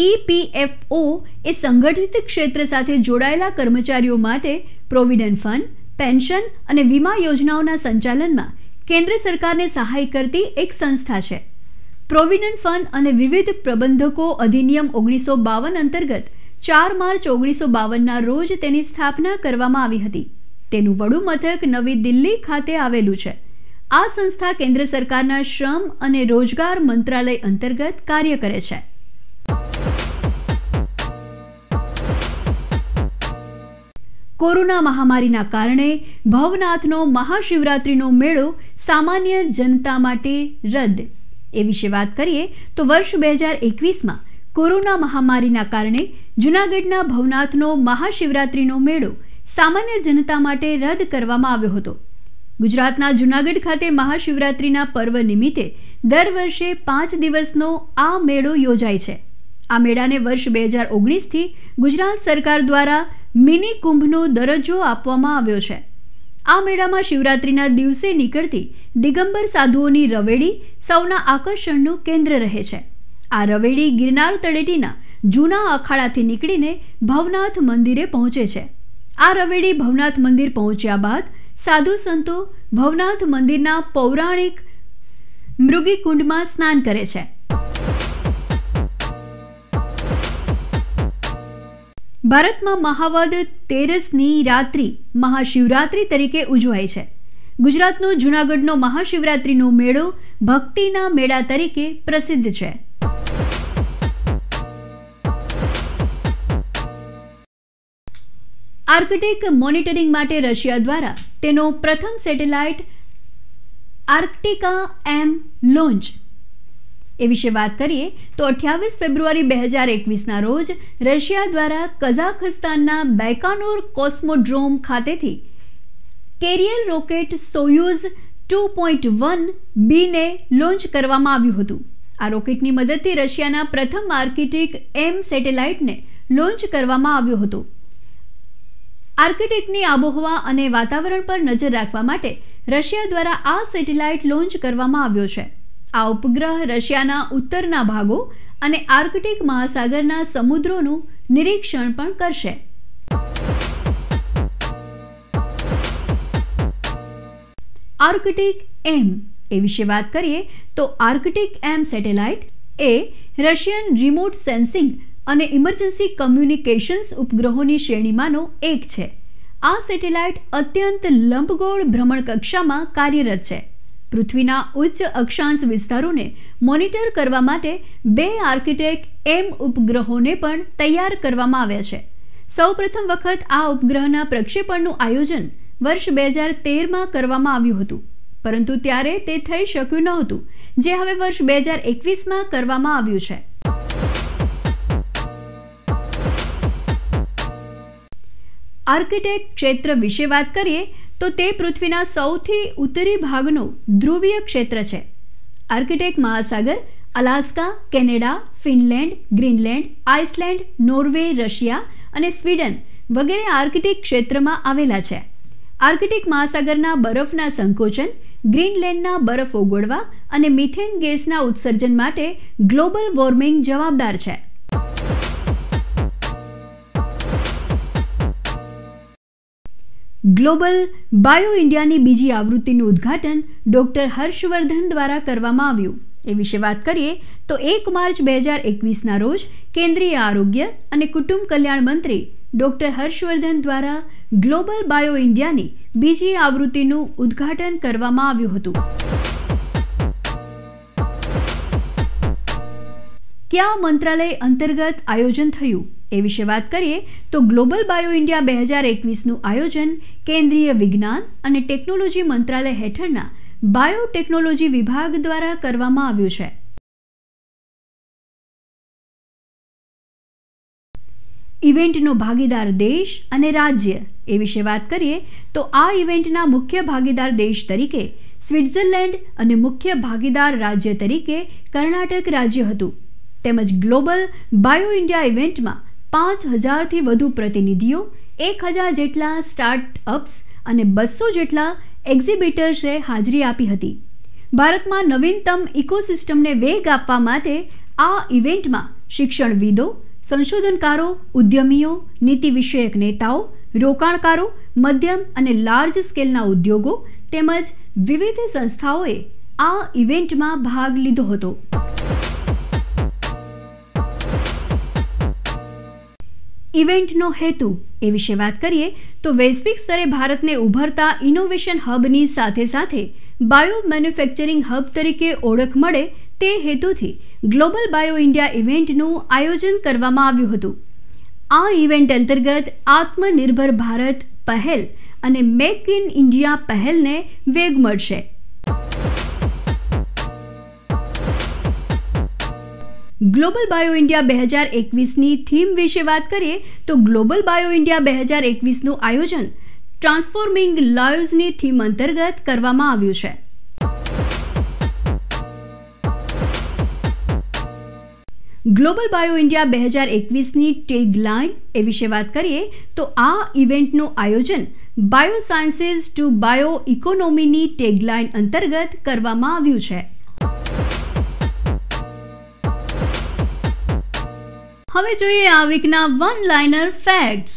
ઈપીએફઓ એ સંગઠિત ક્ષેત્ર સાથે જોડાયેલા કર્મચારીઓ માટે પ્રોવિડન્ટ ફંડ, પેન્શન અને વીમા યોજનાઓના સંચાલનમાં કેન્દ્ર સરકારને સહાય કરતી એક સંસ્થા છે. પ્રોવિડન્ટ ફંડ અને વિવિધ પ્રબંધકો અધિનિયમ 1952 અંતર્ગત 4 માર્ચ 1952ના રોજ તેની સ્થાપના કરવામાં આવી હતી. તેનું વડું મથક નવી દિલ્હી ખાતે આવેલું છે. આ સંસ્થા કેન્દ્ર સરકારના શ્રમ અને રોજગાર મંત્રાલય અંતર્ગત કાર્ય કરે છે. કોરોના મહામારીના કારણે ભવનાથનો મહાશિવરાત્રિનો મેળો સામાન્ય જનતા માટે રદ એ વિશે વાત કરીએ તો વર્ષ 2021માં કોરોના મહામારીના કારણે જૂનાગઢના ભવનાથનો મહાશિવરાત્રિનો મેળો સામાન્ય જનતા માટે રદ કરવામાં આવ્યો હતો. ગુજરાતના જૂનાગઢ ખાતે મહાશિવરાત્રિના પર્વ નિમિત્તે દર વર્ષે 5 દિવસનો આ મેળો યોજાય છે. આ મેળાને વર્ષ 2019થી ગુજરાત સરકાર દ્વારા મિની કુંભનો દરજ્જો આપવામાં આવ્યો છે. આ મેળામાં શિવરાત્રિના દિવસે નીકળતી દિગંબર સાધુઓની રવેડી સૌના આકર્ષણનું કેન્દ્ર રહે છે. આ રવેડી ગિરનાર તળેટીના જૂના અખાડાથી નીકળીને ભવનાથ મંદિરે પહોંચે છે. આ રવેડી ભવનાથ મંદિર પહોંચ્યા બાદ સાધુ સંતો ભવનાથ મંદિરના પૌરાણિક મૃગીકુંડમાં સ્નાન કરે છે. ભારતમાં મહાવદ તેરસની રાત્રિ મહાશિવરાત્રિ તરીકે ઉજવાય છે. ગુજરાતનો જૂનાગઢનો મહાશિવરાત્રિનો મેળો ભક્તિના મેળા તરીકે પ્રસિદ્ધ છે. આર્કટિક મોનિટરિંગ માટે રશિયા દ્વારા તેનો પ્રથમ સેટેલાઇટ આર્કટિકા એમ લોન્ચ એ વિશે વાત કરીએ તો 28 ફેબ્રુઆરી 2021ના રોજ રશિયા દ્વારા કઝાખસ્તાનના બૈકાનોર કોસ્મોડ્રોમ ખાતેથી કેરિયર રોકેટ સોયુઝ 2.1B ને લોન્ચ કરવામાં આવ્યું હતું. આ રોકેટની મદદથી રશિયાના પ્રથમ આર્કટિક એમ સેટેલાઇટને લોન્ચ કરવામાં આવ્યો હતો. આર્કટિકની આબોહવા અને વાતાવરણ પર નજર રાખવા માટે રશિયા દ્વારા આ સેટેલાઇટ લોન્ચ કરવામાં આવ્યો છે. આ ઉપગ્રહ રશિયાના ઉત્તરના ભાગો અને આર્કટિક મહાસાગરના સમુદ્રોનું નિરીક્ષણ પણ કરશે. આર્કટિક એમ એ વિશે વાત કરીએ તો આર્કટિક એમ સેટેલાઇટ એ રશિયન રિમોટ સેન્સિંગ અને ઇમરજન્સી કમ્યુનિકેશન્સ ઉપગ્રહોની શ્રેણીમાંનો એક છે. આ સેટેલાઇટ અત્યંત લંબગોળ ભ્રમણકક્ષામાં કાર્યરત છે. પૃથ્વીના ઉચ્ચ અક્ષાંશ વિસ્તારોને મોનિટર કરવા માટે 2 આર્કટિક એમ ઉપગ્રહોને પણ તૈયાર કરવામાં આવ્યા છે. સૌપ્રથમ વખત આ ઉપગ્રહના પ્રક્ષેપણનું આયોજન વર્ષ 2013માં કરવામાં આવ્યું હતું, પરંતુ ત્યારે તે થઈ શક્યું નહોતું, જે હવે વર્ષ 2021માં કરવામાં આવ્યું છે. આર્કટિક ક્ષેત્ર વિશે વાત કરીએ તો તે પૃથ્વીના સૌથી ઉત્તરી ભાગનું ધ્રુવીય ક્ષેત્ર છે. આર્કટિક મહાસાગર Alaska, Canada, Finland, Greenland, Iceland, Norway, Russia અને સ્વીડન વગેરે આર્કટિક ક્ષેત્રમાં આવેલા છે. આર્કટિક મહાસાગરના બરફના સંકોચન, ગ્રીનલેન્ડના બરફ ઓગળવા અને મિથેન ગેસના ઉત્સર્જન માટે ગ્લોબલ વોર્મિંગ જવાબદાર છે. ગ્લોબલ બાયો ઇન્ડિયાની બીજી આવૃત્તિનું ઉદ્ઘાટન ડોક્ટર હર્ષવર્ધન દ્વારા કરવામાં આવ્યું. એ વિશે વાત કરીએ તો 1 માર્ચ 2021ના રોજ કેન્દ્રીય આરોગ્ય અને કુટુંબ કલ્યાણ મંત્રી ડોક્ટર હર્ષવર્ધન દ્વારા ગ્લોબલ બાયો ઇન્ડિયાની બીજી આવૃત્તિનું ઉદ્ઘાટન કરવામાં આવ્યું હતું. કયા મંત્રાલય અંતર્ગત આયોજન થયું એ વિશે વાત કરીએ તો ગ્લોબલ બાયો ઇન્ડિયા 2021નું આયોજન કેન્દ્રીય વિજ્ઞાન અને ટેકનોલોજી મંત્રાલય હેઠળના બાયોટેકનોલોજી વિભાગ દ્વારા કરવામાં આવ્યું છે. ઇવેન્ટનો ભાગીદાર દેશ અને રાજ્ય એ વિશે વાત કરીએ તો આ ઇવેન્ટના મુખ્ય ભાગીદાર દેશ તરીકે સ્વિટ્ઝરલેન્ડ અને મુખ્ય ભાગીદાર રાજ્ય તરીકે કર્ણાટક રાજ્ય હતું. તેમજ ગ્લોબલ બાયો ઇન્ડિયા ઇવેન્ટમાં 5000થી વધુ પ્રતિનિધિઓ, 1000 જેટલા સ્ટાર્ટઅપ્સ અને 200 જેટલા એક્ઝિબિટર્સે હાજરી આપી હતી. ભારતમાં નવીનતમ ઇકોસિસ્ટમને વેગ આપવા માટે આ ઇવેન્ટમાં શિક્ષણવિદો, સંશોધનકારો, ઉદ્યમીઓ, નીતિ વિષયક નેતાઓ, રોકાણકારો, મધ્યમ અને લાર્જ સ્કેલના ઉદ્યોગો તેમજ વિવિધ સંસ્થાઓએ આ ઇવેન્ટમાં ભાગ લીધો હતો. ઇવેન્ટનો હેતુ એ વિશે વાત કરીએ તો વૈશ્વિક સ્તરે ભારતને ઉભરતા ઇનોવેશન હબની સાથે સાથે બાયો મેન્યુફેક્ચરિંગ હબ તરીકે ઓળખ મળે તે હેતુથી ગ્લોબલ બાયો ઇન્ડિયા ઇવેન્ટનું આયોજન કરવામાં આવ્યું હતું. આ ઇવેન્ટ અંતર્ગત આત્મનિર્ભર ભારત પહેલ અને મેક ઇન ઇન્ડિયા પહેલને વેગ મળશે. ગ્લોબલ બાયો ઇન્ડિયા 2021ની થીમ વિશે વાત કરીએ તો ગ્લોબલ બાયો ઇન્ડિયા 2021નું આયોજન ટ્રાન્સફોર્મિંગ લાઇવ્સની થીમ અંતર્ગત કરવામાં આવ્યું છે. ગ્લોબલ બાયો ઇન્ડિયા 2021ની ટેગલાઇન એ વિશે વાત કરીએ તો આ ઇવેન્ટનું આયોજન બાયો સાયન્સીસ ટુ બાયો ઇકોનોમીની ટેગલાઇન અંતર્ગત કરવામાં આવ્યું છે. હવે જોઈએ આ વીકના વન લાઇનર ફેક્ટ્સ.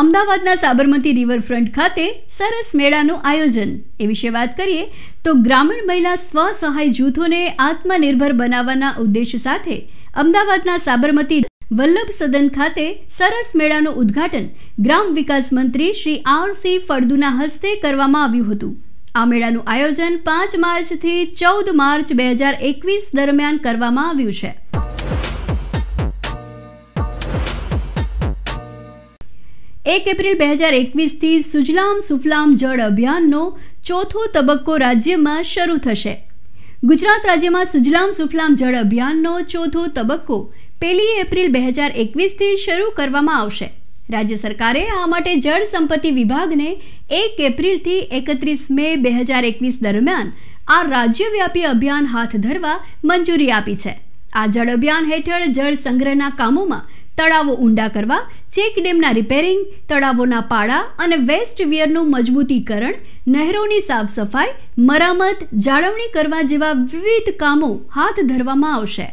અમદાવાદના સાબરમતી રિવરફ્રન્ટ ખાતે સરસ મેળાનું આયોજન એ વિશે વાત કરીએ તો ગ્રામીણ મહિલા સ્વસહાય જૂથોને આત્મનિર્ભર બનાવવાના ઉદ્દેશ સાથે અમદાવાદના સાબરમતી વલ્લભ સદન ખાતે સરસ મેળાનું ઉદ્ઘાટન ગ્રામ વિકાસ મંત્રી શ્રી R.C. ફળદુના હસ્તે કરવામાં આવ્યું હતું. આ મેળાનું આયોજન 5 માર્ચથી 14 માર્ચ 2021 દરમિયાન કરવામાં આવ્યું છે. 1 એપ્રિલ 2021થી સુજલામ સુફલામ જળ અભિયાનનો ચોથો તબક્કો રાજ્યમાં શરૂ થશે. ગુજરાત રાજ્યમાં સુજલામ સુફલામ જળ અભિયાનનો ચોથો તબક્કો 1 એપ્રિલ 2021થી શરૂ કરવામાં આવશે. રાજ્ય સરકારે આ માટે જળ સંપત્તિ વિભાગને 1 એપ્રિલથી 31 મે 2021 દરમિયાન આ રાજ્યવ્યાપી અભિયાન હાથ ધરવા મંજૂરી આપી છે. આ જળ અભિયાન હેઠળ જળ સંગ્રહના કામોમાં તળાવો ઊંડા કરવા, ચેક ડેમના રિપેરિંગ, તળાવોના પાળા અને વેસ્ટ વિયરનું મજબૂતીકરણ, નહેરોની સાફ સફાઈ, મરામત, જાળવણી કરવા જેવા વિવિધ કામો હાથ ધરવામાં આવશે.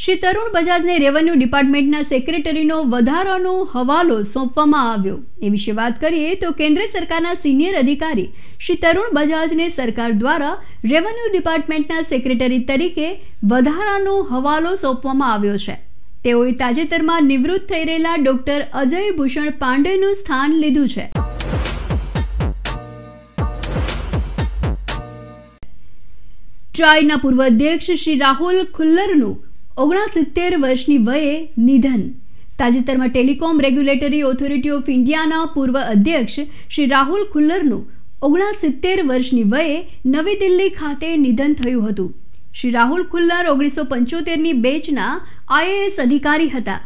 શ્રી તરુણ બજાજને રેવન્યુ ડિપાર્ટમેન્ટના સેક્રેટરીનો વધારાનો હવાલો સોંપવામાં આવ્યો. એ વિશે વાત કરીએ તો કેન્દ્ર સરકારના સિનિયર અધિકારી શ્રી તરુણ બજાજને સરકાર દ્વારા રેવન્યુ ડિપાર્ટમેન્ટના સેક્રેટરી તરીકે વધારાનો હવાલો સોંપવામાં આવ્યો છે. તેઓએ તાજેતરમાં નિવૃત્ત થઈ રહેલા ડોક્ટર અજય ભૂષણ પાંડેનું સ્થાન લીધું છે. ટ્રાયના પૂર્વ અધ્યક્ષ શ્રી રાહુલ ખુલ્લરનું 69 વર્ષની વયે નિધન. તાજેતરમાં ટેલિકોમ રેગ્યુલેટરી ઓથોરિટી ઓફ ઇન્ડિયાના પૂર્વ અધ્યક્ષ શ્રી રાહુલ ખુલ્લરનું 69 વર્ષની વયે નવી દિલ્હી ખાતે નિધન થયું હતું. શ્રી રાહુલ ખુલ્લર 1975ની બેચના IAS અધિકારી હતા.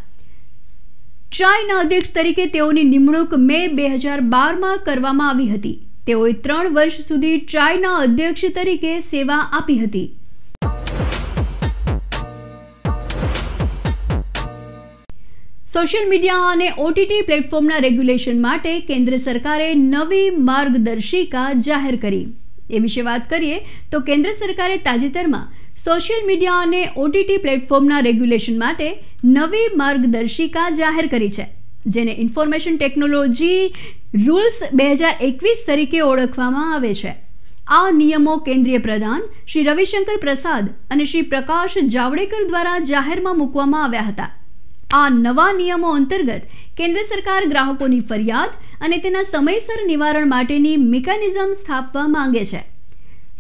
ટ્રાયના અધ્યક્ષ તરીકે તેઓની નિમણૂક મે 2012માં કરવામાં આવી હતી. તેઓએ 3 વર્ષ સુધી ટ્રાયના અધ્યક્ષ તરીકે સેવા આપી હતી. સોશિયલ મીડિયા અને OTT પ્લેટફોર્મના રેગ્યુલેશન માટે કેન્દ્ર સરકારે નવી માર્ગદર્શિકા જાહેર કરી. એ વિશે વાત કરીએ તો કેન્દ્ર સરકારે તાજેતરમાં સોશિયલ મીડિયા અને OTT પ્લેટફોર્મના રેગ્યુલેશન માટે નવી માર્ગદર્શિકા જાહેર કરી છે, જેને ઇન્ફોર્મેશન ટેકનોલોજી રૂલ્સ 2021 તરીકે ઓળખવામાં આવે છે. આ નિયમો કેન્દ્રીય પ્રધાન શ્રી રવિશંકર પ્રસાદ અને શ્રી પ્રકાશ જાવડેકર દ્વારા જાહેરમાં મૂકવામાં આવ્યા હતા. આ નવા નિયમો અંતર્ગત કેન્દ્ર સરકાર ગ્રાહકોની ફરિયાદ અને તેના સમયસર નિવારણ માટેની મિકેનિઝમ સ્થાપવા માંગે છે.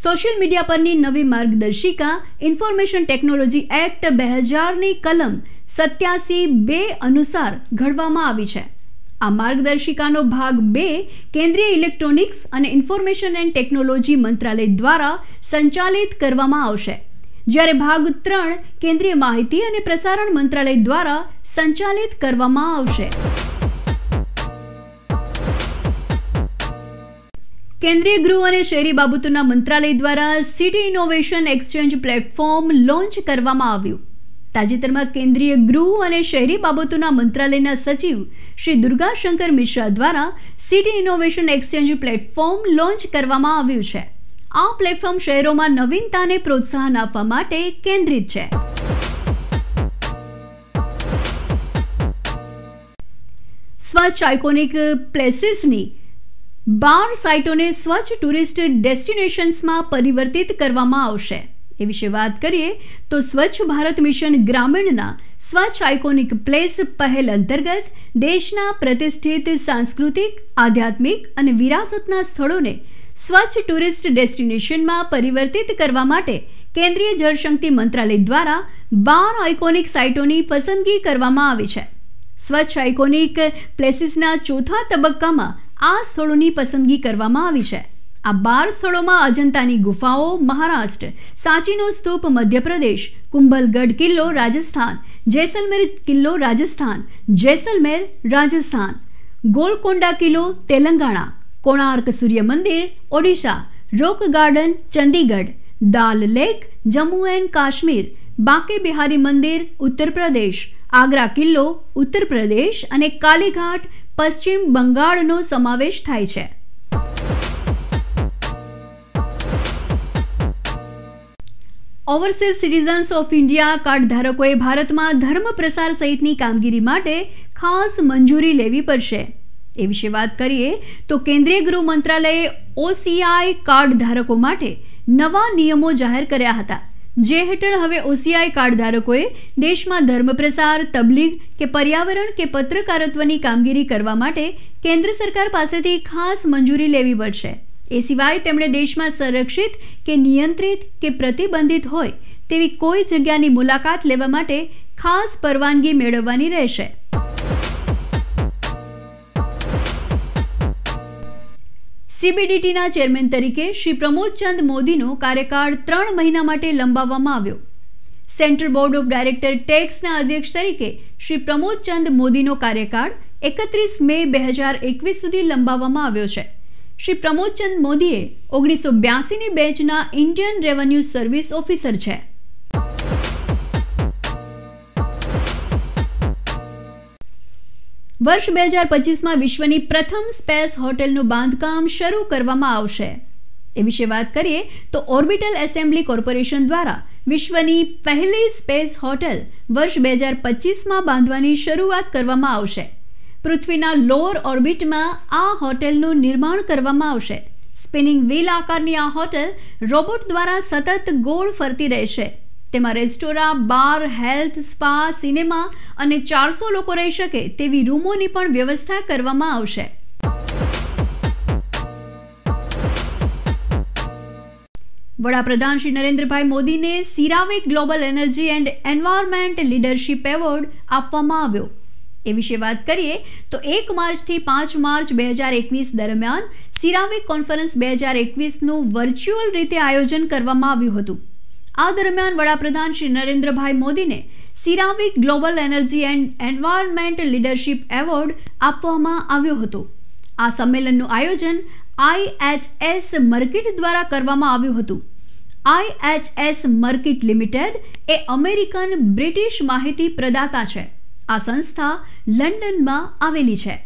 સોશિયલ મીડિયા પરની નવી માર્ગદર્શિકા ઇન્ફોર્મેશન ટેકનોલોજી એક્ટ 2000ની કલમ 87(2) અનુસાર ઘડવામાં આવી છે. આ માર્ગદર્શિકાનો ભાગ 2 કેન્દ્રીય ઇલેક્ટ્રોનિક્સ અને ઇન્ફોર્મેશન એન્ડ ટેકનોલોજી મંત્રાલય દ્વારા સંચાલિત કરવામાં આવશે, જ્યારે ભાગ 3 કેન્દ્રીય માહિતી અને પ્રસારણ મંત્રાલય દ્વારા સંચાલિત કરવામાં આવશે. કેન્દ્રીય ગૃહ અને શહેરી બાબતોના મંત્રાલય દ્વારા city innovation exchange platform launch કરવામાં આવ્યું. તાજેતરમાં કેન્દ્રીય ગૃહ અને શહેરી બાબતોના મંત્રાલયના સચિવ શ્રી દુર્ગાશંકર મિશ્રા દ્વારા city innovation exchange platform launch કરવામાં આવ્યું છે. આ પ્લેટફોર્મ શહેરોમાં નવીનતાને પ્રોત્સાહન આપવા માટે કેન્દ્રિત છે. સ્વચ્છ આઇકોનિક પ્લેસીસની 12 સાઇટોને સ્વચ્છ ટુરિસ્ટ ડેસ્ટિનેશન્સમાં પરિવર્તિત કરવામાં આવશે. એ વિશે વાત કરીએ તો સ્વચ્છ ભારત મિશન ગ્રામીણના સ્વચ્છ આઇકોનિક પ્લેસ પહેલ અંતર્ગત દેશના પ્રતિષ્ઠિત સાંસ્કૃતિક, આધ્યાત્મિક અને વિરાસતના સ્થળોને સ્વચ્છ ટુરિસ્ટ ડેસ્ટિનેશનમાં પરિવર્તિત કરવા માટે કેન્દ્રીય જળશક્તિ મંત્રાલય દ્વારા 12 આઇકોનિક સાઇટોની પસંદગી કરવામાં આવી છે. સ્વચ્છ આઇકોનિક પ્લેસીસના ચોથા તબક્કામાં આ સ્થળોની પસંદગી કરવામાં આવી છે. આ 12 સ્થળોમાં અજંતાની ગુફાઓ મહારાષ્ટ્ર, સાંચીનો સ્તૂપ મધ્યપ્રદેશ, કુંભલગઢ કિલ્લો રાજસ્થાન, જેસલમેર કિલ્લો રાજસ્થાન, જેસલમેર રાજસ્થાન, ગોલકોંડા કિલ્લો Telangana, Konark Surya Mandir Odisha, Rock Garden Chandigarh, Dal Lake Jammu and Kashmir, Banke Bihari Mandir Uttar પ્રદેશ, આગ્રા કિલ્લો ઉત્તર પ્રદેશ અને કાલીઘાટ પશ્ચિમ બંગાળનો સમાવેશ થાય છે. Overseas citizens of India card ધારકોએ ભારતમાં ધર્મ પ્રસાર સહિતની કામગીરી માટે ખાસ મંજૂરી લેવી પડશે. એ વિશે વાત કરીએ તો કેન્દ્રીય ગૃહ મંત્રાલયે OCI કાર્ડ ધારકો માટે નવા નિયમો જાહેર કર્યા હતા, જે હેઠળ હવે OCI કાર્ડ ધારકોએ દેશમાં ધર્મ પ્રસાર, તબલીગ કે પર્યાવરણ કે પત્રકારત્વની કામગીરી કરવા માટે કેન્દ્ર સરકાર પાસેથી ખાસ મંજૂરી લેવી પડશે. એ સિવાય તેમણે દેશમાં સંરક્ષિત કે નિયંત્રિત કે પ્રતિબંધિત હોય તેવી કોઈ જગ્યાની મુલાકાત લેવા માટે ખાસ પરવાનગી મેળવવાની રહેશે. CBDTના ચેરમેન તરીકે શ્રી પ્રમોદચંદ મોદીનો કાર્યકાળ 3 મહિના માટે લંબાવવામાં આવ્યો. સેન્ટ્રલ બોર્ડ ઓફ ડાયરેક્ટર ટેક્સના અધ્યક્ષ તરીકે શ્રી પ્રમોદચંદ મોદીનો કાર્યકાળ 31 મે 2021 સુધી લંબાવવામાં આવ્યો છે. શ્રી પ્રમોદચંદ મોદીએ 1982ની બેચના ઇન્ડિયન રેવન્યુ સર્વિસ ઓફિસર છે. વર્ષ 2025માં વિશ્વની પ્રથમ સ્પેસ હોટલનું બાંધકામ શરૂ કરવામાં આવશે. એ વિશે વાત કરીએ તો ઓર્બિટલ એસેમ્બલી કોર્પોરેશન દ્વારા વિશ્વની પહેલી સ્પેસ હોટલ વર્ષ 2025માં બાંધવાની શરૂઆત કરવામાં આવશે. પૃથ્વીના લોઅર ઓર્બિટમાં આ હોટેલનું નિર્માણ કરવામાં આવશે. સ્પિનિંગ વ્હીલ આકારની આ હોટેલ રોબોટ દ્વારા સતત ગોળ ફરતી રહેશે. તેમાં રેસ્ટોરાં, બાર, હેલ્થ, સ્પા, સિનેમા અને 400 લોકો રહી શકે તેવી રૂમોની પણ વ્યવસ્થા કરવામાં આવશે. વડાપ્રધાન શ્રી નરેન્દ્રભાઈ મોદીને ceramic global energy and environment leadership award આપવામાં આવ્યો. એ વિશે વાત કરીએ તો 1 માર્ચથી 5 માર્ચ 2021 દરમિયાન સિરામિક કોન્ફરન્સ 2021નું વર્ચ્યુઅલ રીતે આયોજન કરવામાં આવ્યું હતું. આ દરમિયાન વડાપ્રધાન શ્રી નરેન્દ્રભાઈ મોદીને ceramic global energy and environment leadership award આપવામાં આવ્યો હતો. આ સંમેલનનું આયોજન IHS મર્કિટ દ્વારા કરવામાં આવ્યું હતું. IHS મર્કિટ લિમિટેડ એ અમેરિકન બ્રિટિશ માહિતી પ્રદાતા છે. આ સંસ્થા લંડનમાં આવેલી છે.